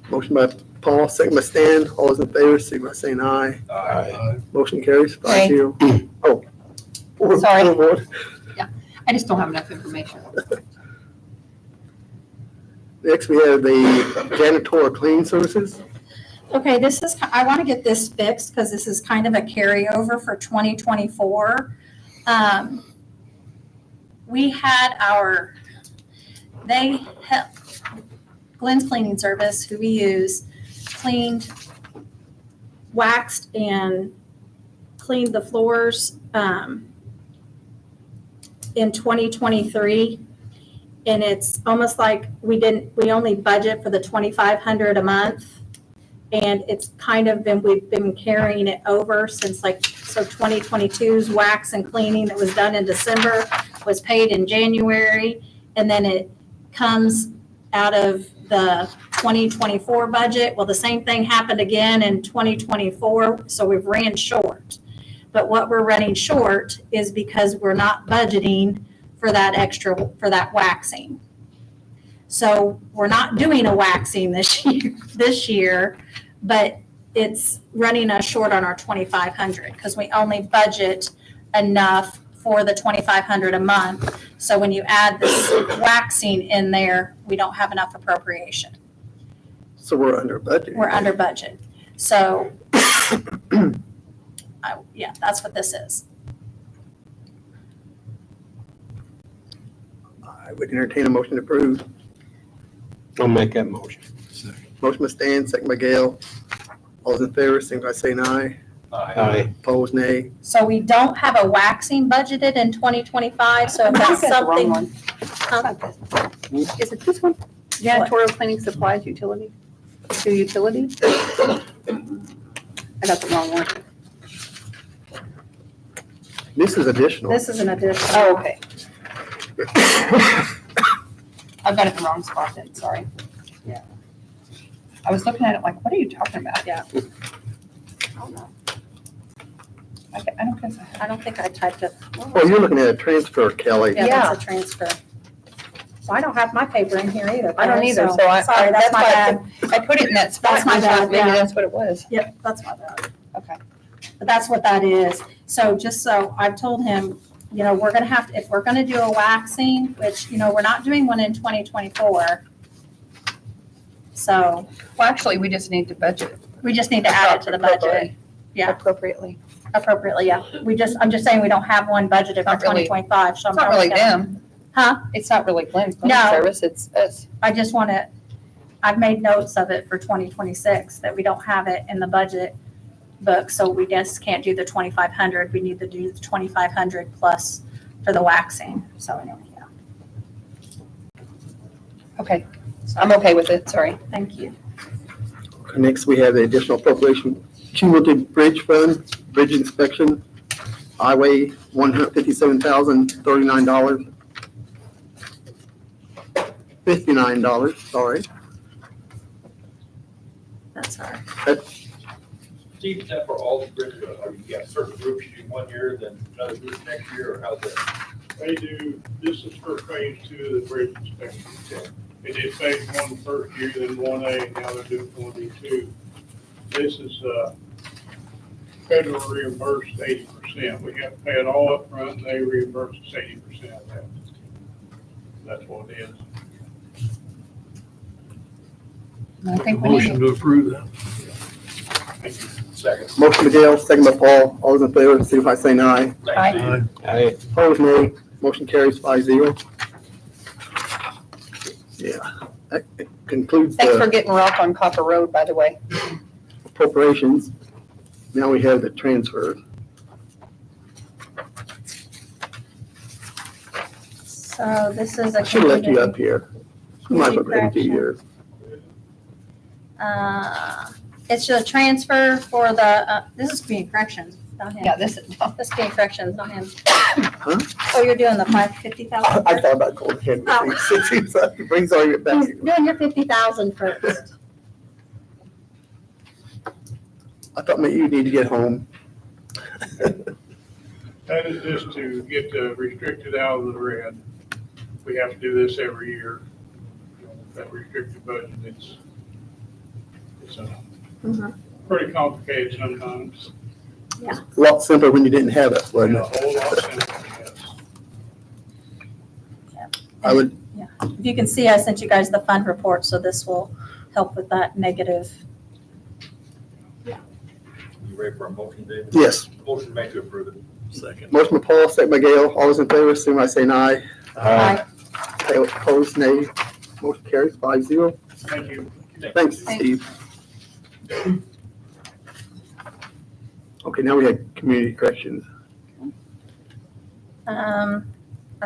Motion by Paul, second by Stan. All those in favor, signify by saying aye. Aye. Motion carries Aye. 5-0. Oh. Sorry. Four. I just don't have enough information. Next, we have the janitorial cleaning services. Okay, this is, I want to get this fixed because this is kind of a carryover for 2024. We had Glenn's Cleaning Service, who we use, cleaned, waxed and cleaned the floors in 2023. And it's almost like we only budget for the 2,500 a month. And it's kind of we've been carrying it over since 2022's wax and cleaning that was done in December was paid in January. And then it comes out of the 2024 budget. Well, the same thing happened again in 2024, so we've ran short. But what we're running short is because we're not budgeting for that waxing. So we're not doing a waxing this year, but it's running us short on our 2,500 because we only budget enough for the 2,500 a month. So when you add this waxing in there, we don't have enough appropriation. So we're under budget. We're under budget. So, yeah, that's what this is. I would entertain a motion to approve. I'll make that motion. Motion by Stan, second by Gail. All those in favor, signify by saying aye. Aye. Opposed, nay. So we don't have a waxing budgeted in 2025, so if that's something. Huh? Is it this one? Janitorial cleaning supplies, utility, to utility? I got the wrong one. This is additional. This is an addition. Oh, okay. I've got it in the wrong spot then, sorry. Yeah. I was looking at it like, what are you talking about? Yeah. I don't think I typed it. Oh, you're looking at a transfer, Kelly. Yeah, Yeah. that's a transfer. So I don't have my paper in here either. I don't Kelly, either, so I, Sorry, that's my why bad. I put it in that spot. That's my and I thought bad, Maybe yeah. that's what it was. Yep, that's my bad. Okay. But that's what that is. So just so I've told him, you know, we're gonna have to, if we're gonna do a waxing, which, you know, we're not doing one in 2024. So Well, actually, we just need to budget. we just need to add it to the budget. Yeah. Appropriately. Appropriately, yeah. I'm just saying we don't have one budgeted for Not really. 2025, so I'm. It's not really probably gonna- them. Huh? It's not really Glenn's cleaning No. service, it's us. I just want to, I've made notes of it for 2026, that we don't have it in the budget book, so we just can't do the 2,500. We need to do the 2,500 plus for the waxing, so anyway, yeah. Okay, I'm okay with it, sorry. Thank you. Next, we have the additional appropriation, cumulative bridge fund, bridge inspection, highway, $157,039. $59, sorry. That's all right. Steve, is that for all the bridges, or you got certain groups you do one year, then another group next year, or how's that? They do, this is for phase 2 of the bridge inspection. They did phase 1 the first year, then 1A, and now they're doing 1B2. This is federal reimbursed 80%. We have to pay it all up front, and they reimburse us 80% of that. That's what it is. I think we Motion need, to approve that. Second. Motion Miguel, second by Paul. All those in favor, signify by saying aye. Aye. Aye. Opposed, nay. Motion carries 5-0. Yeah, that concludes thanks for the getting rock on Copper Road, by the way. appropriations. Now we have the transfers. So this is a. I should have left you community- up here. We might have been 2 years. It's a transfer for the, this is community corrections, not him. Yeah, this is, This is community corrections, not him. Huh? Oh, you're doing the 550,000? I thought about going ahead Oh. and 60, so it brings all your back. He's doing your 50,000 first. I thought maybe you need to get home. That is just to get the restricted out of the red. We have to do this every year. That restricted budget, it's Mhm. pretty complicated sometimes. A lot simpler when you didn't have it, wasn't A it? whole lot simpler, yes. I would, If you can see, I sent you guys the fund report, so this will help with that negative. You ready for a motion, David? yes. Motion made to approve it. Second. Motion by Paul, second by Gail. All those in favor, signify by saying aye. Aye. Opposed, nay. Motion carries 5-0. Thank you. Thanks, Steve. Okay, now we have community corrections. I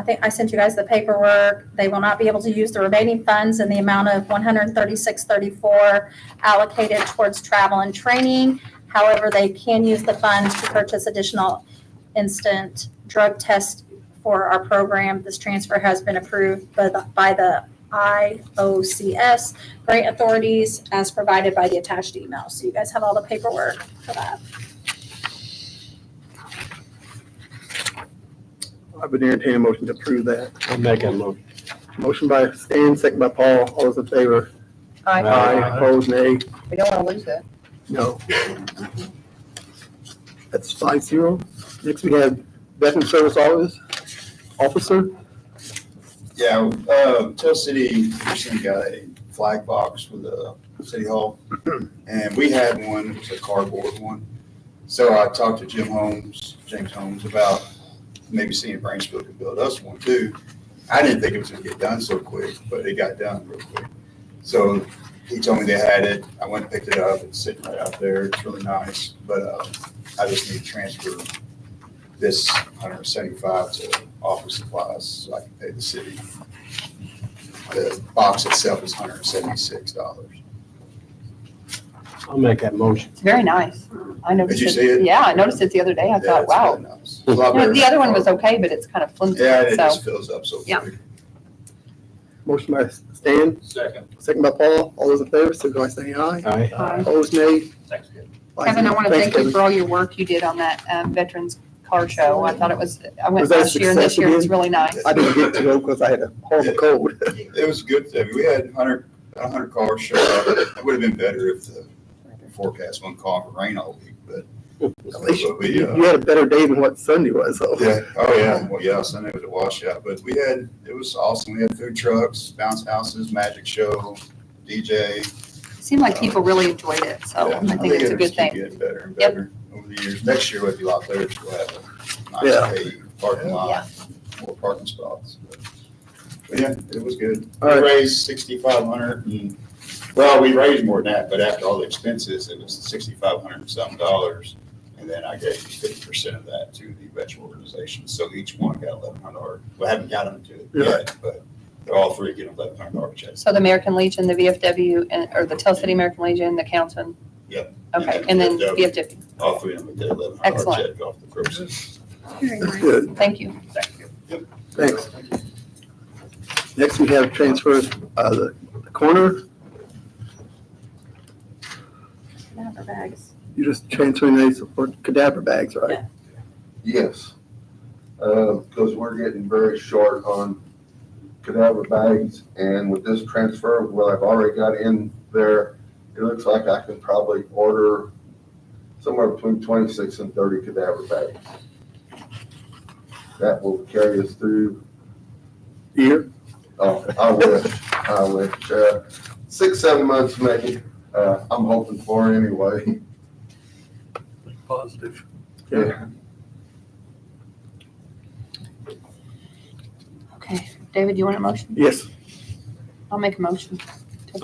think I sent you guys the paperwork. They will not be able to use the remaining funds in the amount of $136.34 allocated towards travel and training. However, they can use the funds to purchase additional instant drug tests for our program. This transfer has been approved by the IOCS grant authorities as provided by the attached email. So you guys have all the paperwork for that. I would entertain a motion to approve that. I'll make that motion. Motion by Stan, second by Paul. All those in favor? Aye. Aye. Opposed, nay. We don't want to lose it. No. That's 5-0. Next, we have Veteran Service Officer. Yeah, Tell City recently got a flag box with the City Hall, and we had one, it was a cardboard one. So I talked to James Holmes, about maybe seeing if Branchville could build us one too. I didn't think it was gonna get done so quick, but it got done real quick. So he told me they had it, I went and picked it up, it's sitting right out there, it's really nice, but I just need to transfer this 175 to office supplies so I can pay the city. The box itself is $176. I'll make that motion. It's very nice. I noticed Did you see it? Yeah, I noticed it the other day. I Yeah, thought, it's wow. really nice. It's a lot better The than other one was cardboard. okay, but it's kind of flimsy, Yeah, it so. just fills up so Yeah. quick. Motion by Stan, Second. second by Paul. All those in favor, signify by saying aye. Aye. Aye. Opposed, nay. Thanks, Kevin. Kevin, I want to Thanks, thank you Kevin. for all your work you did on that Veterans Car Show. I thought I went Was that a last year and this success year it's again? really nice. I didn't get to go because I had a horrible cold. It was good. I mean, we had 100 cars show up. It would have been better if the forecast wasn't calling for rain all week, but. At least but we, you had a better day than what Sunday was, though. Yeah, oh yeah, well, yeah, Sunday was a washout, but it was awesome. We had food trucks, bounce houses, magic show, DJ. It seemed like people really enjoyed it, so Yeah, I think it's a it'll good just keep thing. getting better and Yep. better over the years. Next year will be a lot better. We'll have a Yeah. nice paved parking lot, more parking spots. But yeah, it was good. All We right. raised 6,500 and, well, we raised more than that, but after all the expenses, it was 6,500 and some dollars. And then I gave 50% of that to the veteran organization. So each one got $1,100. We haven't got them to it yet, but they're all three getting $1,100 checks. So the American Legion, the VFW, or the Tell City American Legion, the council. Yep. Okay, and then VFW. All three of them get $1,100 Excellent. check off the proceeds. That's good. Thank you. Thanks. Next, we have transfers, the coroner. Cadaver bags. You're just transferring these for cadaver bags, right? Yes, because we're getting very short on cadaver bags, and with this transfer, what I've already got in there, it looks like I can probably order somewhere between 26 and 30 cadaver bags. That will carry us through Year? Oh, I wish. 6, 7 months maybe, I'm hoping for anyway. Positive. Yeah. Okay, David, you want a motion? Yes. I'll make a motion. to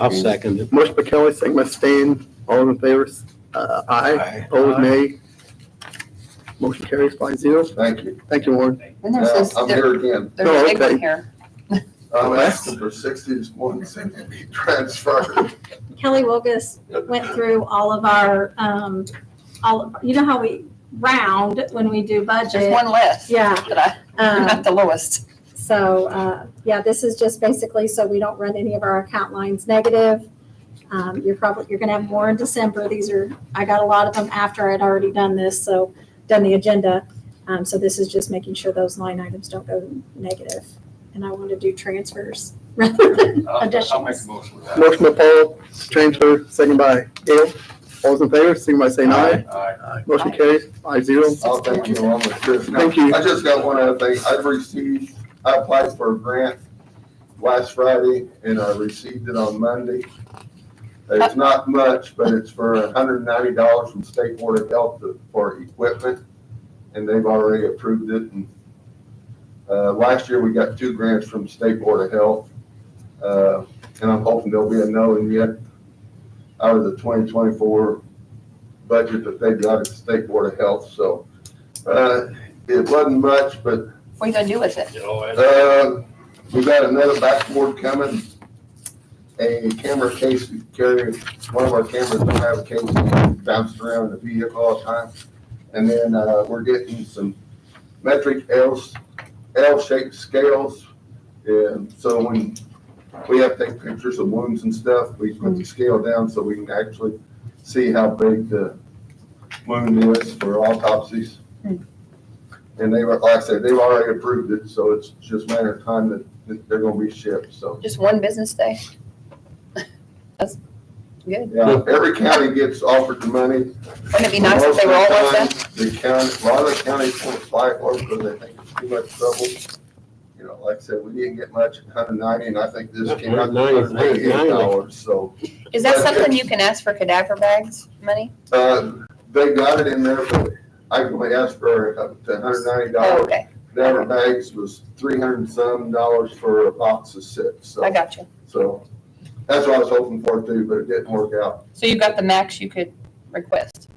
I'll approve. second it. Motion by Kelly, second by Stan. All in favor? Aye. Opposed, nay. Motion carries 5-0. Thank you. Thank you, Warren. Then there's this, I'm here again. there's a big okay. one here. I'm asking for 60 this morning, saying to be transferred. Kelly Wilgus went through all of our, you know how we round when we do There's budget? one less. Yeah. But you're not the lowest. So, yeah, this is just basically so we don't run any of our account lines negative. You're gonna have more in December. I got a lot of them after I'd already done the agenda. So this is just making sure those line items don't go negative. And I want to do transfers rather than I'll make additions. a motion with that. Motion by Paul, transfer, second by Gail. All those in favor, signify by saying aye. Aye. Motion carries 5-0. I'll thank you along with Chris. Now, Thank you. I just got one other thing. I applied for a grant last Friday and I received it on Monday. It's not much, but it's for $190 from State Board of Health for equipment. And they've already approved it. And last year we got 2 grants from State Board of Health. And I'm hoping there'll be a knowing yet out of the 2024 budget that they got at the State Board of Health. So it wasn't much, but What are you gonna do with it? You know, we got another backboard coming, a camera case we carry. One of our cameras don't have a case, it bounces around the vehicle all the time. And then we're getting some metric L-shaped scales. And so when we have to take pictures of wounds and stuff, we put the scale down so we can actually see how big the wound is for autopsies. And like I said, they've already approved it, so it's just a matter of time that they're gonna be shipped, so. Just one business day? That's good. Yeah, every county gets offered the money. Wouldn't it be nice if they were all like that? The county, a lot of the counties won't apply for it because they think it's too much trouble. You know, like I said, we didn't get much at $190, and I think this came out to $188, so. Is that something you can ask for cadaver bags money? They got it in there, but I can only ask for up to $190. Oh, okay, Cadaver bags was $300 and some for a box of 6, so. I got you. So that's what I was hoping for too, but it didn't work out. So you got the max you could request?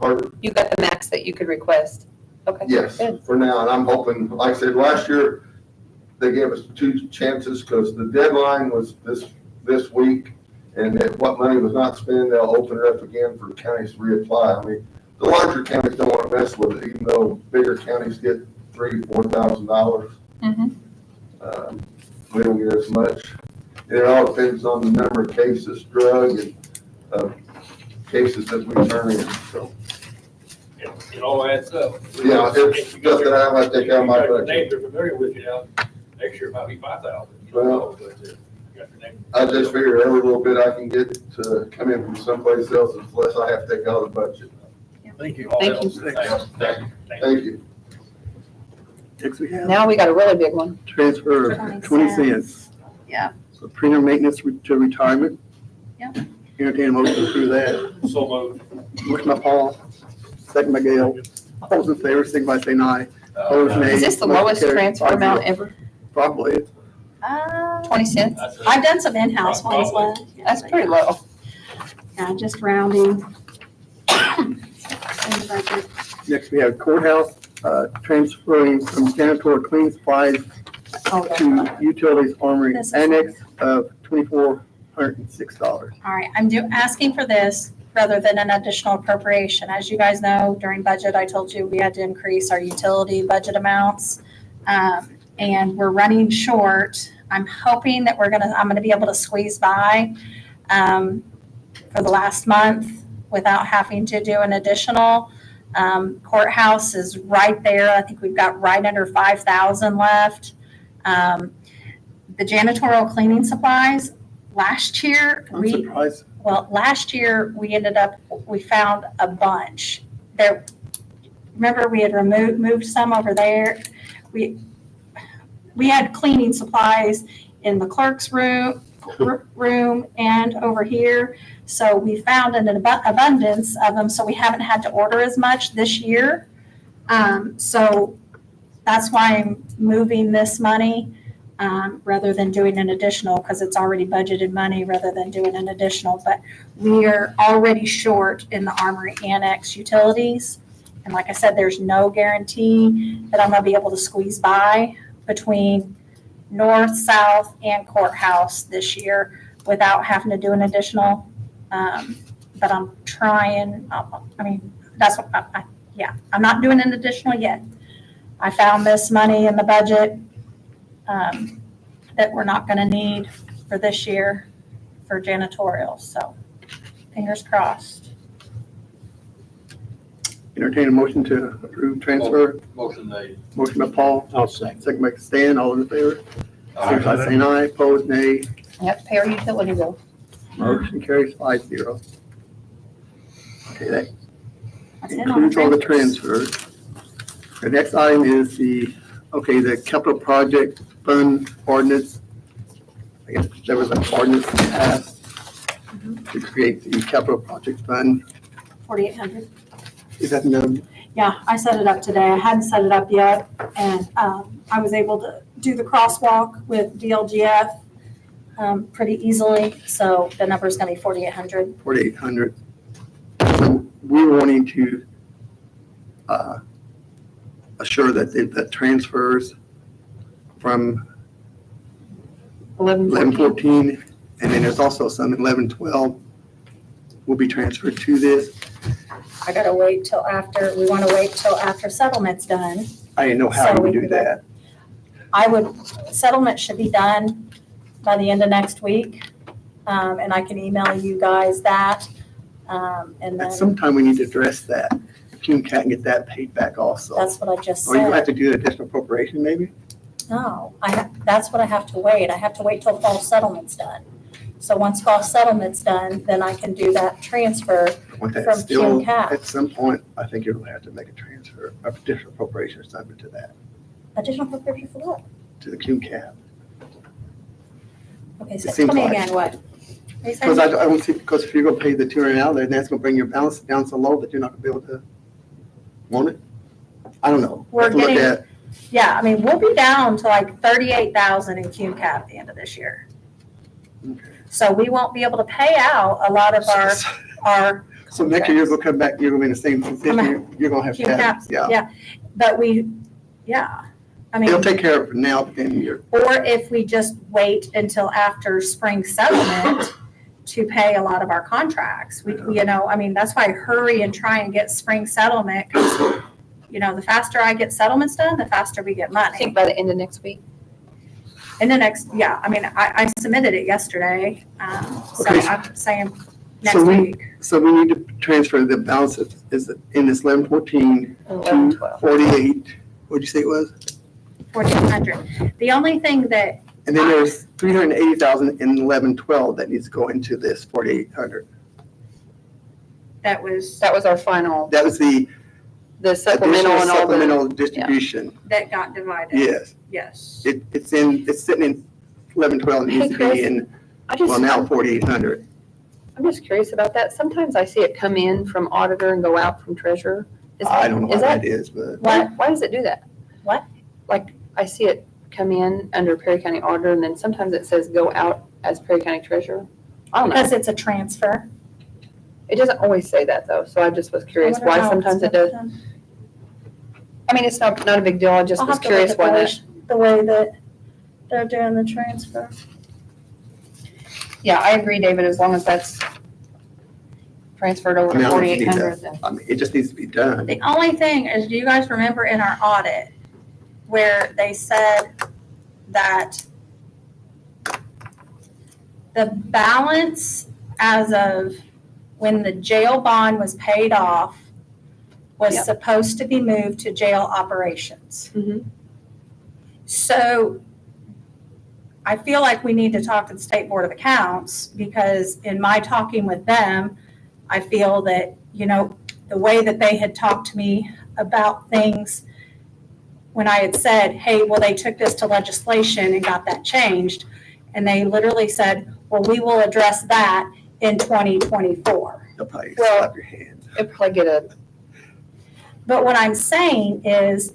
Pardon? You got the max that you could request? Okay. Yes, Good. for now, and I'm hoping, like I said, last year, they gave us 2 chances because the deadline was this week, and if what money was not spent, they'll open it up again for counties to reapply. I mean, the larger counties don't want to mess with it, even though bigger counties get $3,000-$4,000. Mm-hmm. We don't get as much. And it all depends on the number of cases, drug and cases that we turn in, so. it all adds up. Yeah, it's just that I might take out my budget. Names are familiar with you now, next year it might be 5,000. You don't know, but, you got your name. I just figure every little bit I can get to come in from someplace else, is less I have to take out of the budget. Thank you. All Thank helps. you. Thank you. Thank you. Thank you. Next we have Now we got a really big one. transfer of 20 cents. Yeah. So printer maintenance to retirement. Yep. Entertain a motion to approve that. So moved. Motion by Paul, second by Gail. All those in favor, signify by saying aye. Opposed, nay. Is this the Motion lowest carries transfer 5-0. amount ever? Probably. 20 cents? I've done some in-house ones, but. That's pretty low. Yeah, just rounding. Next, we have courthouse, transferring from janitorial cleaning supplies to utilities armory This is- annex of $2,406. All right, I'm asking for this rather than an additional appropriation. As you guys know, during budget, I told you we had to increase our utility budget amounts. And we're running short. I'm hoping that I'm gonna be able to squeeze by for the last month without having to do an additional. Courthouse is right there. I think we've got right under 5,000 left. The janitorial cleaning supplies, last year, I'm surprised. last year, we found a bunch. Remember we had moved some over there? we had cleaning supplies in the clerk's room and over here. So we found an abundance of them, so we haven't had to order as much this year. So that's why I'm moving this money rather than doing an additional, because it's already budgeted money rather than doing an additional. But we are already short in the Armory Annex utilities. And like I said, there's no guarantee that I'm going to be able to squeeze by between north, south, and courthouse this year without having to do an additional. But I'm trying, that's what, I'm not doing an additional yet. I found this money in the budget that we're not going to need for this year for janitorial. So fingers crossed. Entertain a motion to approve transfer. Motion made. Motion by Paul, I'll second. second by Stan, all in favor. Signify by saying aye, opposed nay. Yep, pay our utility bill. Motion carries 5-0. Okay, that That's it on includes all the transfers. transfers. The next item is the capital project fund ordinance. I guess there was an ordinance passed to create the capital project fund. 4,800. Is that the number? Yeah, I set it up today. I hadn't set it up yet. And I was able to do the crosswalk with DLGF pretty easily. So the number is going to be 4,800. 4,800. So we're wanting to assure that that transfers from 1114, and then there's also some 1112 will be transferred to this. I got to wait till after, we want to wait till after settlement's done. I didn't know how So you would we do could- that. Settlement should be done by the end of next week. And I can email you guys that. And At then, some time, we need to address that. CUNY can get that paid back also. that's what I just Or you have said. to do an additional appropriation maybe? No, that's what I have to wait. I have to wait till fall settlement's done. So once fall settlement's done, then I can do that transfer. Want that From still, CUNY. at some point, I think you'll have to make a transfer, of additional appropriation or something to that, Additional appropriation for what? to the CUNY cap. Okay, so It seems tell me like- again, what? Are you Because saying? I don't see, because if you're gonna pay the $200 out there, then that's gonna bring your balance down so low that you're not gonna be able to, won't it? I don't know. We're Have to look getting- at- Yeah, I mean, we'll be down to like 38,000 in CUNY cap at the end of this year. Okay. So we won't be able to pay out a lot of our. So next year, you're gonna come back, you're gonna be in the same position, you're gonna have to CUNY have, caps, yeah. yeah. But I mean, They'll take care of it now, but then you're, or if we just wait until after spring settlement to pay a lot of our contracts. That's why I hurry and try and get spring settlement, because, the faster I get settlements done, the faster we get I money. think by the end of next week. And the next, I submitted it yesterday, so Okay. I'm saying next So we- week. so we need to transfer the balance is in this 1114 to 1112. 48, what'd you say it was? 1,400. The only thing that, And then there's 380,000 in 1112 that needs to go into this 4,800. that was, That was our final, That was the the supplemental additional and all the, supplemental distribution. that got divided. Yes, Yes. it's sitting in 1112, it needs to Hey, be in, I just, well, now 4,800. I'm just curious about that. Sometimes I see it come in from auditor and go out from treasurer. I don't know is what that that is, but why does it do that? What? Like, I see it come in under Perry County Auditor, and then sometimes it says go out as Perry County Treasurer. I don't know. Because it's a transfer. It doesn't always say that, though, so I just was curious I wonder why how sometimes it's it does. done. I mean, it's not a big deal. I just I'll was have to look curious at why that. the way that they're doing the transfer. Yeah, I agree, David, as long as that's transferred over I mean, to I don't need 4,800, that. then. It just needs to be done. The only thing is, do you guys remember in our audit where they said that the balance as of when the jail bond was paid off was Yep. supposed to be moved to jail operations? Mhm. So I feel like we need to talk to the State Board of Accounts, because in my talking with them, I feel that, the way that they had talked to me about things when I had said, hey, well, they took this to legislation and got that changed. And they literally said, well, we will address that in 2024. They'll probably Well- slap your hand. It'll probably get a, But what I'm saying is,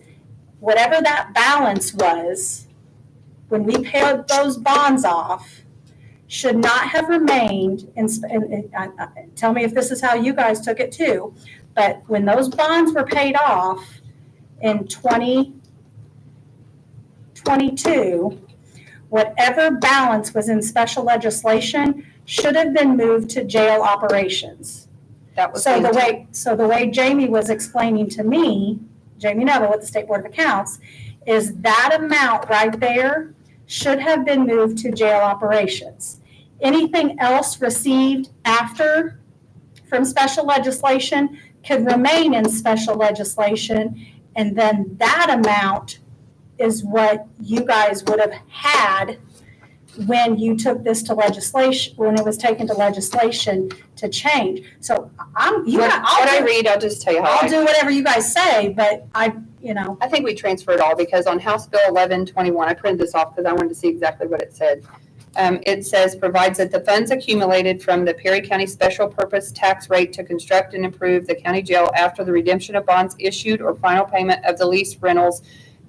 whatever that balance was, when we paid those bonds off, should not have remained in, tell me if this is how you guys took it too, but when those bonds were paid off in 2022, whatever balance was in special legislation should have been moved to jail operations. that was. So the way Jamie was explaining to me, Jamie Neville with the State Board of Accounts, is that amount right there should have been moved to jail operations. Anything else received after from special legislation could remain in special legislation, and then that amount is what you guys would have had when you took this to legislation, when it was taken to legislation to change. So What I read, I'll just tell you how I'll do whatever you guys say, but I think we transferred all, because on House Bill 1121, I printed this off because I wanted to see exactly what it said. It says, provides that the funds accumulated from the Perry County Special Purpose Tax Rate to construct and improve the county jail after the redemption of bonds issued or final payment of the lease rentals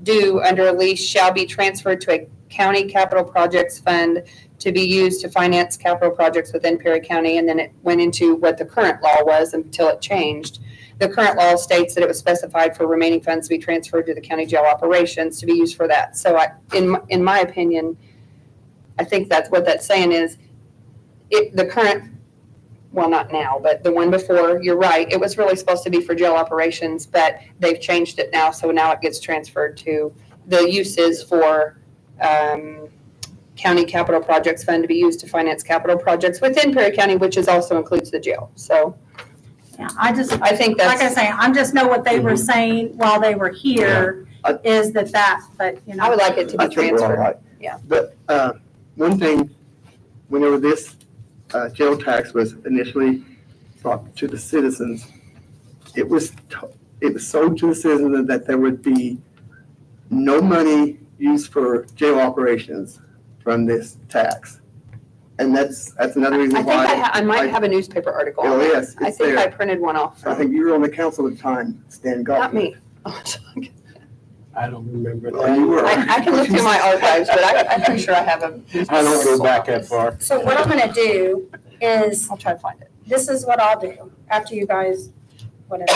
due under a lease shall be transferred to a county capital projects fund to be used to finance capital projects within Perry County. And then it went into what the current law was until it changed. The current law states that it was specified for remaining funds to be transferred to the county jail operations to be used for that. So in my opinion, I think that's what that's saying is the current, well, not now, but the one before, you're right, it was really supposed to be for jail operations, but they've changed it now. So now it gets transferred to the uses for county capital projects fund to be used to finance capital projects within Perry County, which also includes the jail. So yeah, I think like I that's, say, I just know what they were saying while they were here is but I would like it to be I think we're all transferred. right. Yeah. But one thing, whenever this jail tax was initially brought to the citizens, it was sold to the citizens that there would be no money used for jail operations from this tax. And that's another reason I think why. I might have a newspaper article on Oh, that. yes, I it's think I there. printed one off. I think you were on the council at the time, Stan Goff. Not me. I don't remember Oh, you were. that. I can look through my archives, but I'm pretty sure I have a. I don't go back that far. So what I'm gonna do is, I'll try to find it. this is what I'll do after you guys, whatever.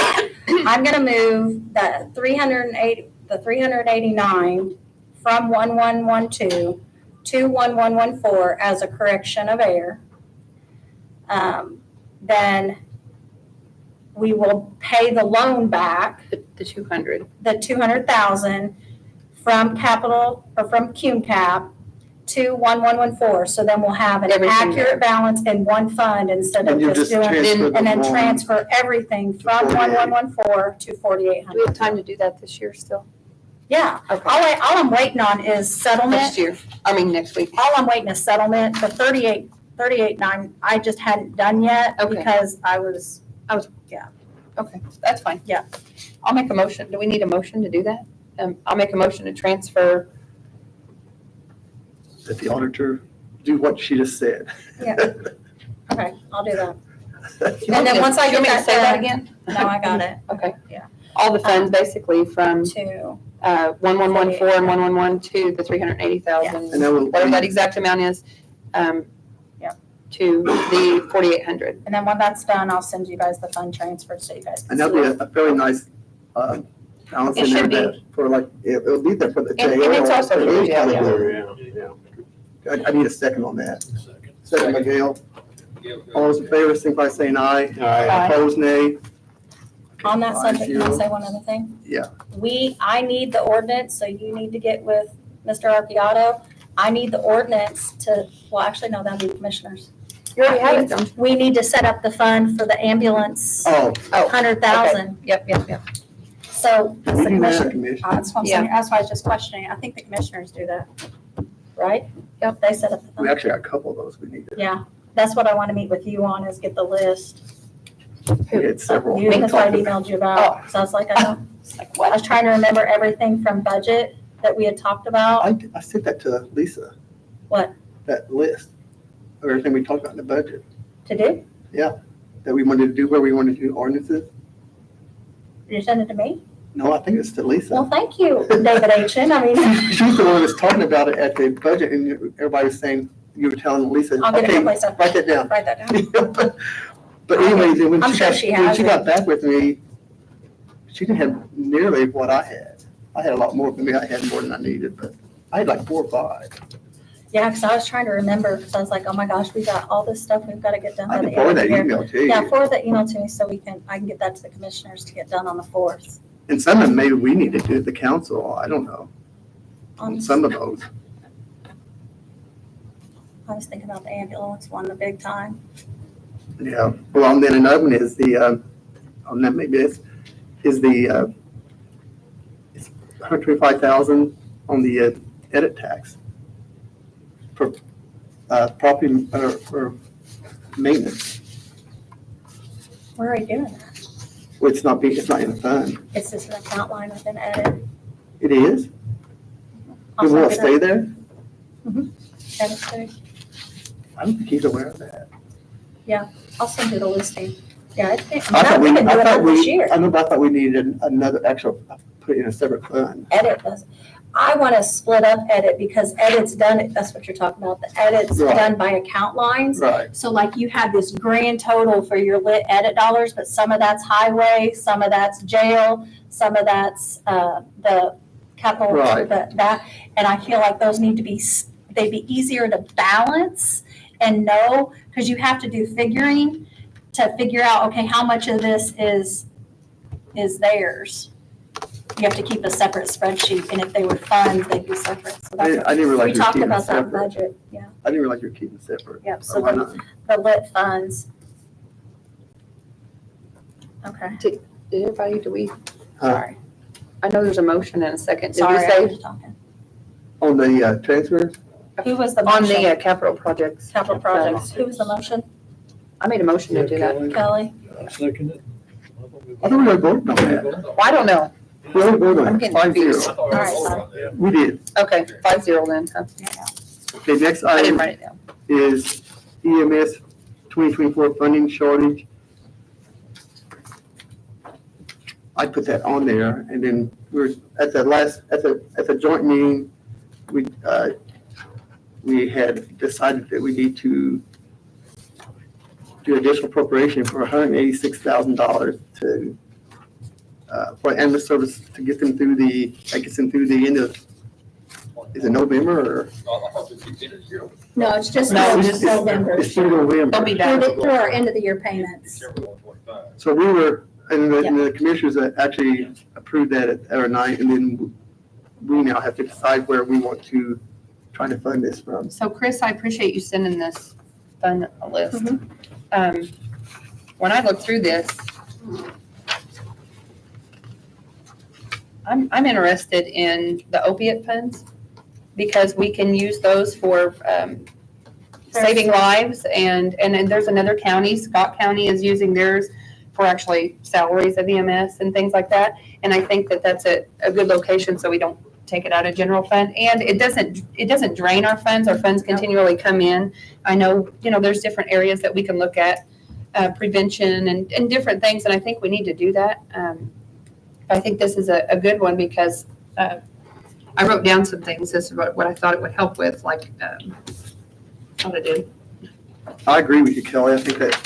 I'm gonna move the 389 from 1112 to 1114 as a correction of error. Then we will pay the loan back, The 200. the 200,000 from capital, or from cum cap to 1114. So then we'll have an Everything accurate balance in one fund instead of And you just just doing, transfer the and then loan transfer everything from 1114 to Do we 4,800. have time to do that this year still? Yeah, Okay. all I'm waiting on is Next settlement. year, next week. All I'm waiting is settlement. The 38.9, I just hadn't done yet Okay. because I was, Okay, that's fine. Yeah. I'll make a motion. Do we need a motion to do that? I'll make a motion to transfer. That the auditor do what she just said. okay, I'll do that. Do you want And then me to- once I do you get want me to that say that done- again? No, I got it. Okay. Yeah. All the funds basically from To, 1114 and 1112 to the 380,000. And that will. Whatever that exact amount is, to the 4,800. and then when that's done, I'll send you guys the fund transfer so you guys can And see that'll be it. a very nice balance It in there should be. that for like, it'll be there for the And jail. it's also for the jail, Yeah. I need a second on that. Second by Gail. All those in favor, signify by saying aye. All right. Aye. Opposed, nay. On that subject, can I 5-0. say one other thing? Yeah. I need the ordinance, so you need to get with Mr. Arqueado. I need the ordinance to, well, actually, no, that'd be the commissioners. You already have it, don't you? We need to set up the fund for the ambulance, Oh, 100,000. Yep. So, that's we the do that, commission, Commissioner. that's what I'm saying, that's why I was just questioning. I think the commissioners do that, right? Yep, they set up the We fund. actually got a couple of those we need to. Yeah, that's what I want to meet with you on, is get the list. We had several. You, that's what I emailed you about, so I was like, I know. It's like, what? I was trying to remember everything from budget that we had talked about. I sent that to Lisa. What? That list of everything we talked about in the budget, To do? that we wanted to do, where we wanted to do ordinances. Did you send it to me? No, I think it's to Lisa. Well, thank you, David Achen. I mean, She was the one that was talking about it at the budget, and everybody was saying, you were telling Lisa, I'll get it okay, from Lisa. write that down. Write that down. But anyways, when I'm she sure got, she when has she it. got back with me, she didn't have nearly what I had. I had a lot more than me. I had more than I needed, but I had like 4 or 5. Yeah, because I was trying to remember, because I was like, oh my gosh, we got all this stuff we've got to get done I by the can end forward of the that year. email to Yeah, you. forward that email to me so I can get that to the commissioners to get done on the 4th. And some of them, maybe we need to do at the council. I don't know. On Some of those. I was thinking about the ambulance one, the big time. Yeah. Well, and then another one is the, on that maybe it's the, it's 125,000 on the edit tax for property or maintenance. Where are you doing that? Well, it's not in the fund. It's just an account line within edit. It is? I'll It will send it stay up. there? Edit too. I don't think he's aware of that. I'll send you the listing. Yeah, it's, I thought we've been doing that this we, year. I remember I thought we needed another actual, put it in a separate fund. Edit does. I want to split up edit because edit's done, that's what you're talking about. The edit's Right. done by account lines. Right. So like you have this grand total for your lit edit dollars, but some of that's highway, some of that's jail, some of that's the capital, Right. that, and I feel like those need to be, they'd be easier to balance and know, because you have to do figuring to figure out, okay, how much of this is theirs. You have to keep a separate spreadsheet, and if they were funds, they'd be separate. So I that's, didn't realize we you were talked keeping about that separate. budget, yeah. I didn't realize you were keeping separate. Yep, Or so why the, not? the lit funds. Okay, Did everybody, do we, sorry, I know there's a motion in a second. Did sorry, we I say was talking. On the transfers? Who was the on motion? the capital projects? Capital projects, who was the motion? I made a motion to do that. Kelly? I second it. I thought we were voting on that. Well, I don't know. We were voting I'm on it, getting 5-0. confused. All right, sorry. We did. Okay, 5-0 then. Huh? Okay, next I didn't item write it down. is EMS 2024 funding shortage. I put that on there, and then we're at the joint meeting, we had decided that we need to do additional appropriation for $186,000 to for ambulance service to get them through the end of, is it November or? No, it's just No, November. It's through November. They'll be back. Through our end of the year payments. So we were, and the commissioners actually approved that at our night, and then we now have to decide where we want to try to fund this from. So Chris, I appreciate you sending this fund list. Mm-hmm. When I look through this, I'm interested in the opiate funds because we can use those for saving lives, and then there's another county, Scott County is using theirs for actually salaries of EMS and things like that. And I think that that's a good location so we don't take it out of general fund. And it doesn't drain our funds. Our funds continually come in. I know, there's different areas that we can look at, prevention and different things. And I think we need to do that. I think this is a good one because I wrote down some things. This is what I thought it would help with, like what it did. I agree with you, Kelly. I think that,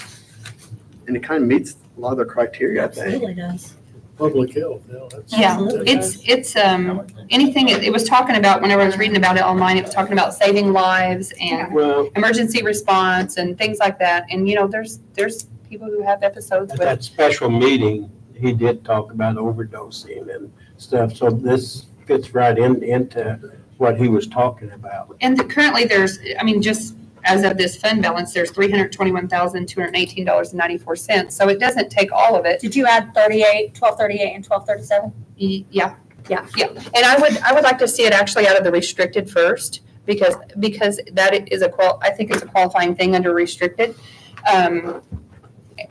and it kind of meets a lot of the criteria, I think. Absolutely does. Public health, that's. Yeah, it's anything, it was talking about, whenever I was reading about it online, it was talking about saving lives and Well, emergency response and things like that. And, there's people who have episodes at with, that special meeting, he did talk about overdosing and stuff, so this fits right into what he was talking about. and currently there's, just as of this fund balance, there's $321,218.94. So it doesn't take all of it. Did you add 1238 and 1237? Yeah. Yeah. And I would like to see it actually out of the restricted first, because that is I think it's a qualifying thing under restricted.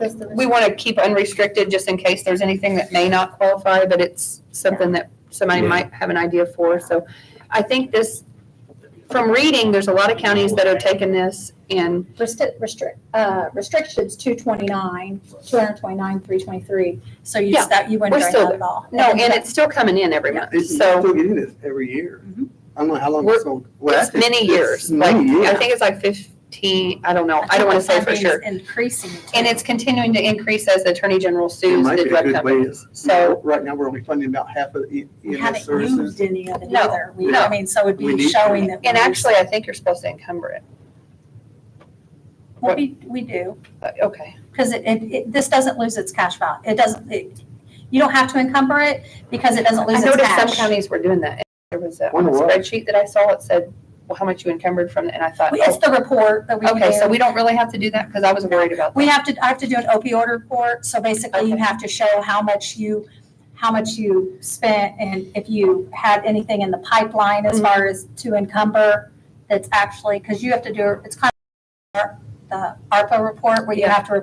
we want to keep unrestricted just in case there's anything that may not qualify, but it's something that somebody Yeah. might have an idea for. So I think this, from reading, there's a lot of counties that are taking this and Restrictions 229, 229, 323. So you Yeah, that you wouldn't we're drain still that at all. no, and it's still coming in every month. It's So still getting this every year. I don't know how long We're- it's going. Well, it's actually, many years. it's Like, many I years. think it's like 15, I don't know. I don't want to say for sure. Increasing. And it's continuing to increase as the Attorney General It sues might the be a drug good way. companies. So, Right now, we're only funding about half of the We EMS haven't services. used any of it No, either. no. I mean, so it'd We be need showing to. that. and actually, I think you're supposed to encumber it. Well, we do, Okay. because this doesn't lose its cash value. It doesn't, you don't have to encumber it because it doesn't I lose its noticed some cash. counties were doing that. There was a on the Wonder why. spreadsheet that I saw, it said, well, how much you encumbered from, and I thought, It's the report that we do. okay, so we don't really have to do that, because I was worried about that. I have to do an opioid report, so basically you Okay. have to show how much you spent and if you had anything in the pipeline as far as to encumber, that's actually, because you have to do, it's kind of the ARPA report where you Yeah. have to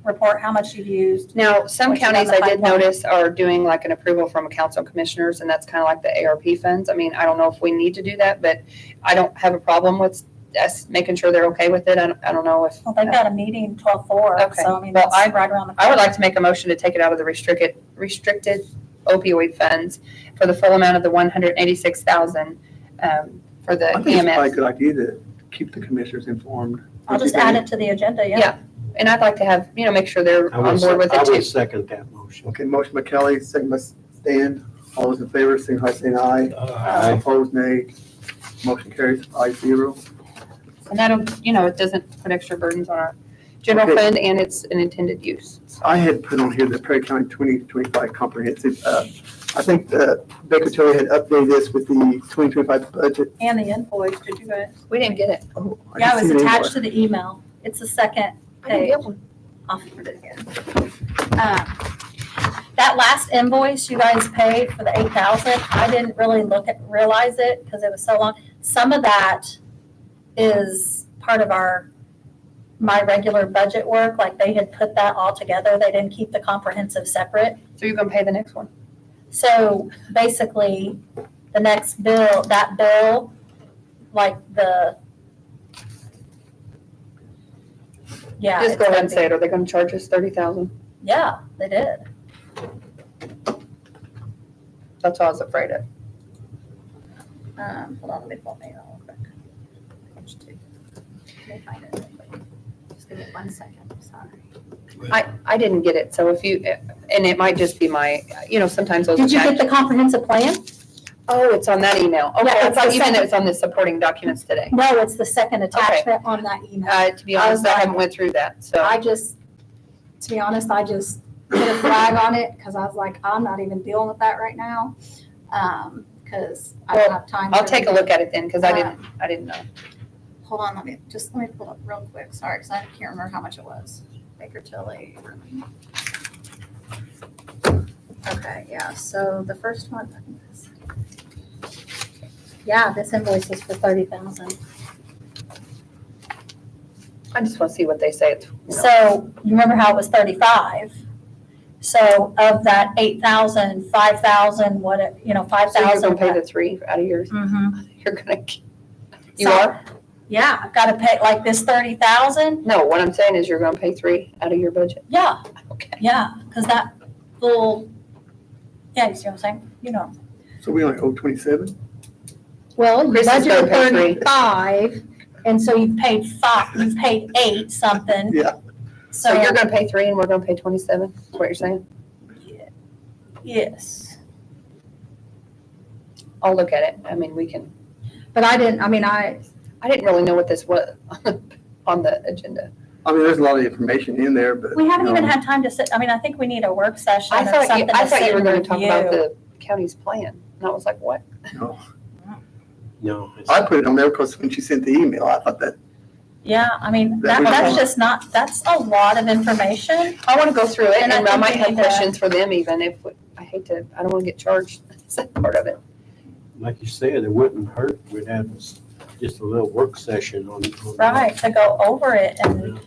report how much you've used. Now, some What you got counties in the I did pipeline. notice are doing like an approval from a council of commissioners, and that's kind of like the ARP funds. I mean, I don't know if we need to do that, but I don't have a problem with us making sure they're okay with it. I don't know if. Well, they've got a meeting 12/4, Okay. so I mean, Well, that's right around the corner. I would like to make a motion to take it out of the restricted opioid funds for the full amount of the 186,000 for the I think it's probably a EMS. good idea to keep the commissioners informed. I'll just add it to the agenda, yeah. Yeah. And I'd like to have, make sure they're I on will, board with I it will too. second that motion. Okay, motion by Kelly, second by Stan. All those in favor, signify by saying aye. Aye. Opposed, nay. Motion carries 5-0. And that'll, it doesn't put extra burdens on our general Okay. fund, and it's an intended use. I had put on here the Perry County 2025 comprehensive. I think Baker Tilly had updated this with the 2025 budget. And the invoice, did you guys? We didn't get it. Oh, I Yeah, didn't it see was it attached anywhere. to the email. It's the second I didn't page. get one. I'll put it again. That last invoice you guys paid for the 8,000, I didn't really realize it because it was so long. Some of that is part of my regular budget work, like they had put that all together. They didn't keep the comprehensive separate. So you're gonna pay the next one? So basically, the next bill, that bill, like yeah. Just it's go ahead gonna and be- say it. Are they gonna charge us 30,000? Yeah, they did. That's what I was afraid of. Hold on, let me pull my email real quick. Page 2. Let me find it real quick. Just give me 1 second, sorry. I didn't get it, so if you, and it might just be my, sometimes those. Did you get attach- the comprehensive plan? Oh, it's on that email. Okay, Yeah, I it's thought the even second- it was on the supporting documents today. No, it's the second attachment on that email. To be honest, I haven't went through that, so. To be honest, I just put a flag on it because I was like, I'm not even dealing with that right now. Because I don't have time. I'll for take a it. look at it then, because I didn't know. Hold on, let me pull it up real quick. Sorry, because I can't remember how much it was. Baker Tilly. Okay, yeah, so the first one. Yeah, this invoice is for 30,000. I just want to see what they say. So you remember how it was 35? So of that 8,000, 5,000, 5,000. So you're gonna pay the 3 out of yours? Mm-hmm. You're gonna, you are? Yeah, I've got to pay like this 30,000. No, what I'm saying is you're gonna pay 3 out of your budget. Yeah, Okay. yeah, because that little, yeah, you see what I'm saying? So we only owe 27? Well, you Chris is gonna budgeted pay 3. 35, and so you've paid 8 something. Yeah. So you're gonna pay 3 and we're gonna pay 27, is what you're saying? Yes, I'll look at it. I mean, we can, but I didn't really know what this was on the agenda. I mean, there's a lot of information in there, but. we haven't even you know, had time to sit, I think we need a work session I or thought something I to thought sit you were and gonna talk about review. the county's plan. And I was like, what? no. No. I put it on there because when she sent the email, I thought that, Yeah, That was that's fine. just that's a lot of information. I want to go through it, And and I I think might we have need to- questions for them even if, I don't want to get charged. That's that part of it. Like you said, it wouldn't hurt. We'd have just a little work session on that. Right, to go over it and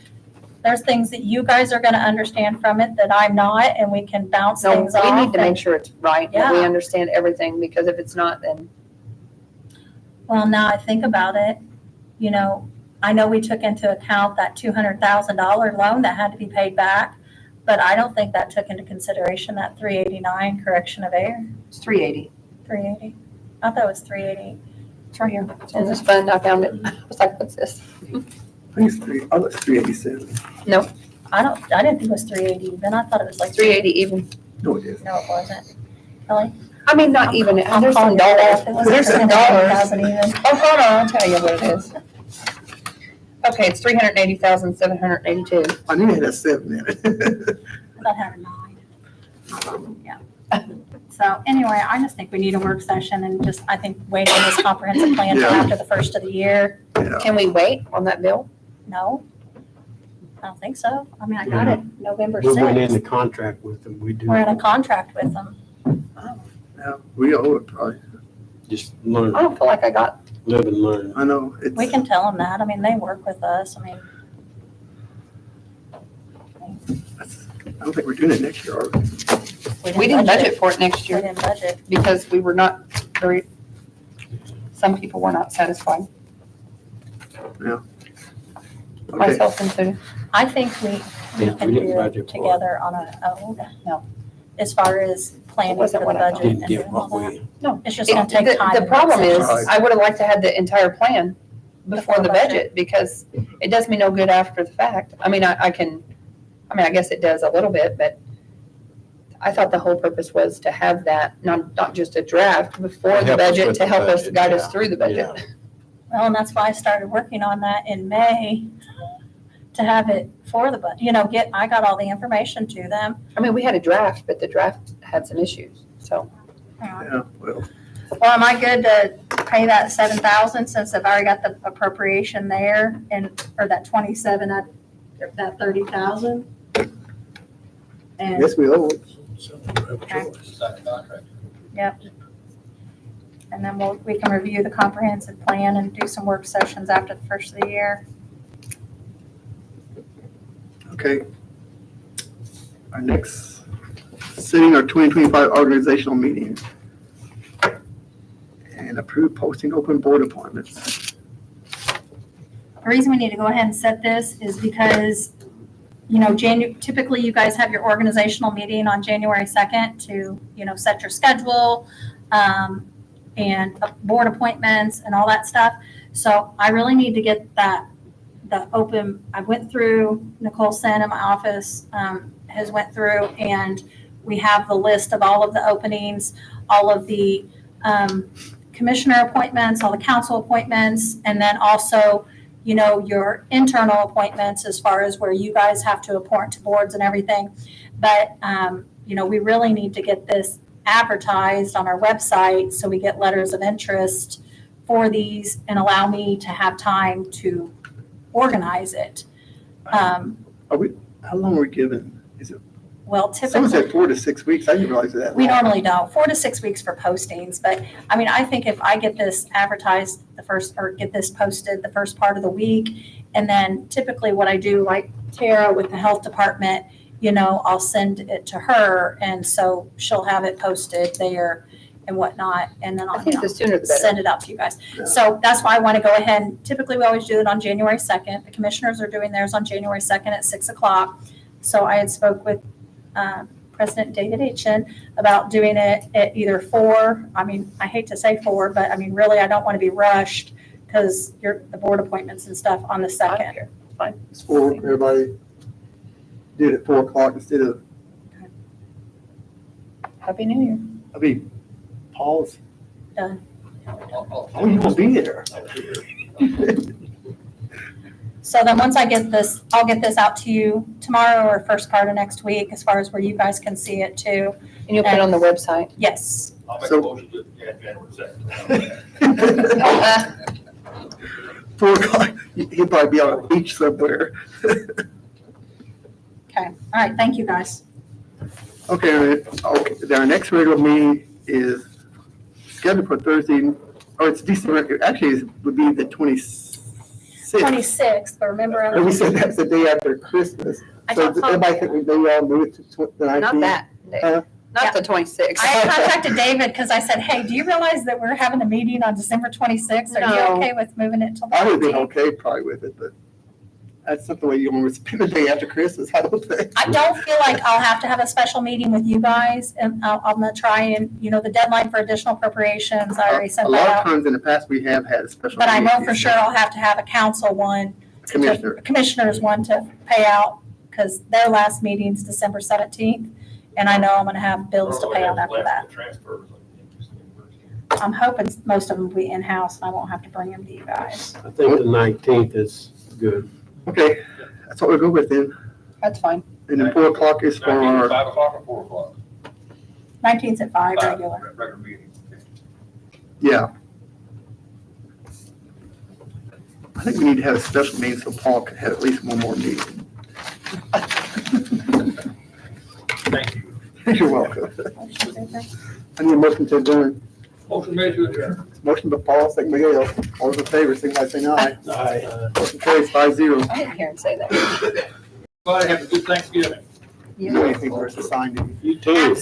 there's things that you guys are gonna understand from it that I'm not, and we can bounce No, things we off. need to make and- sure it's right, that we Yeah. understand everything, because if it's not, then Well, now I think about it, you know, I know we took into account that $200,000 loan that had to be paid back, but I don't think that took into consideration that 389 correction of error, it's 380. 380. I thought it was 380. It's right here. It's in this fund. I found it. I was like, what's this? I think it's 387. I didn't think it was 380 even. I thought it was like 380 even. No, it isn't. No, it wasn't. Really? I mean, not even. I'm There's some calling it off. dollars. It wasn't There's some dollars. 380,000 even. Oh, hold on. I'll tell you what it is. Okay, it's 380,782. I knew it had a 7 in it. I thought it had a 9. Yeah. So anyway, I just think we need a work session and just, I think, wait on this comprehensive plan till Yeah. after the first of the year. Yeah. Can we wait on that bill? No, I don't think so. I mean, I got it November We went into 6th. contract with them. We do. We're in a contract with them. Yeah, we owe it probably. Just learn, I don't feel like I got, live and learn. I know. It's, We can tell them that. I mean, they work with us. I mean, I don't think we're doing it next year, are we? we didn't budget for it next We year didn't budget. because we were not very, some people were not satisfied, Okay. myself included. I think we Yeah, can we didn't do budget it for it. together on our own. No. As far as planning for wasn't the what I thought. budget and Didn't doing get all what that. we, No. It's just gonna take time. The and problem work is, sessions. I would have liked to have the entire plan before Before the budget. budget, because it does me no good after the fact. I mean, I guess it does a little bit, but I thought the whole purpose was to have that, not just a draft before To the help us budget, with to the help us, budget, guide us yeah, through the budget. Well, and that's why I started working on that in May to have it for the budget, I got all the information to them. I mean, we had a draft, but the draft had some issues, so. Yeah, well, Well, am I good to pay that 7,000 since I've already got the appropriation there or that 27, that 30,000? I And, guess we owe it. So we don't have a Okay. choice. yep. And then we can review the comprehensive plan and do some work sessions after the first of the year. Okay. Our next sitting, our 2025 organizational meeting. And approve posting open board appointments. The reason we need to go ahead and set this is because, typically you guys have your organizational meeting on January 2nd to, set your schedule, and board appointments and all that stuff. So I really need to get I went through, Nicole Sen in my office, has went through, and we have the list of all of the openings, all of the, commissioner appointments, all the council appointments, and then also, your internal appointments as far as where you guys have to appoint to boards and everything. But, we really need to get this advertised on our website so we get letters of interest for these and allow me to have time to organize it. How long are we given? Is it, Well, someone typically, said 4 to 6 weeks. I didn't realize that. we normally don't, 4 to 6 weeks for postings, but I think if I get this advertised get this posted the first part of the week, and then typically what I do, like Tara with the health department, I'll send it to her, and so she'll have it posted there and whatnot, and then I I'll think the sooner the better. send it out to you guys. Yeah. So that's why I want to go ahead and typically we always do it on January 2nd. The commissioners are doing theirs on January 2nd at 6:00. So I had spoke with President David Hitchen about doing it at either 4. I hate to say 4, but really I don't want to be rushed because the board appointments and stuff on the 2nd. It's 4, everybody did it at 4 o'clock instead of, Happy New Year. Paul's. Done. Oh, you won't be there. So then once I get this, I'll get this out to you tomorrow or first part of next week as far as where you guys can see it too. And you'll put it on the website. Yes. I'll make So- a motion to, January 2nd. 4 o'clock, he'll probably be on a beach somewhere. Okay. All right. Thank you, guys. Okay, our next regular meeting is scheduled for Thursday, or it's December, actually it would be the 26th. 26th, but remember. Or we said that's the day after Christmas. I So thought- everybody think we may all move it to the 19th? Not that day, Huh? not the 26th. I had contacted David because I said, hey, do you realize that we're having a meeting on December 26th? Are you No. okay with moving it till the I would have been 19th? okay probably with it, but that's not the way you want to spend the day after Christmas, I don't think. I don't feel like I'll have to have a special meeting with you guys, and I'm gonna try and, the deadline for additional appropriations, I already A sent lot that of out. times in the past, we have had a special. But I know meeting. for sure I'll have to have a council one, Commissioner. commissioners one to pay out, because their last meeting's December 17th, and I know I'm gonna have bills to pay out after that. Transfers. I'm hoping most of them will be in-house, and I won't have to bring them to you guys. I think the 19th is good. Okay, that's what we'll go with then. That's fine. And then 4 o'clock is for our, 5 o'clock or 4 o'clock? 19th's at 5 Five, regular. Regular meeting. Okay. yeah. I think we need to have a special meeting so Paul can have at least one more meeting. Thank you. You're welcome. I need a motion to adjourn. Motion made to adjourn. Motion by Paul, second by Gail. All those in favor, signify by saying aye. Aye. Motion carries 5-0. I didn't hear him say that. Bye, have a good Thanksgiving. You know anything versus signed? You too.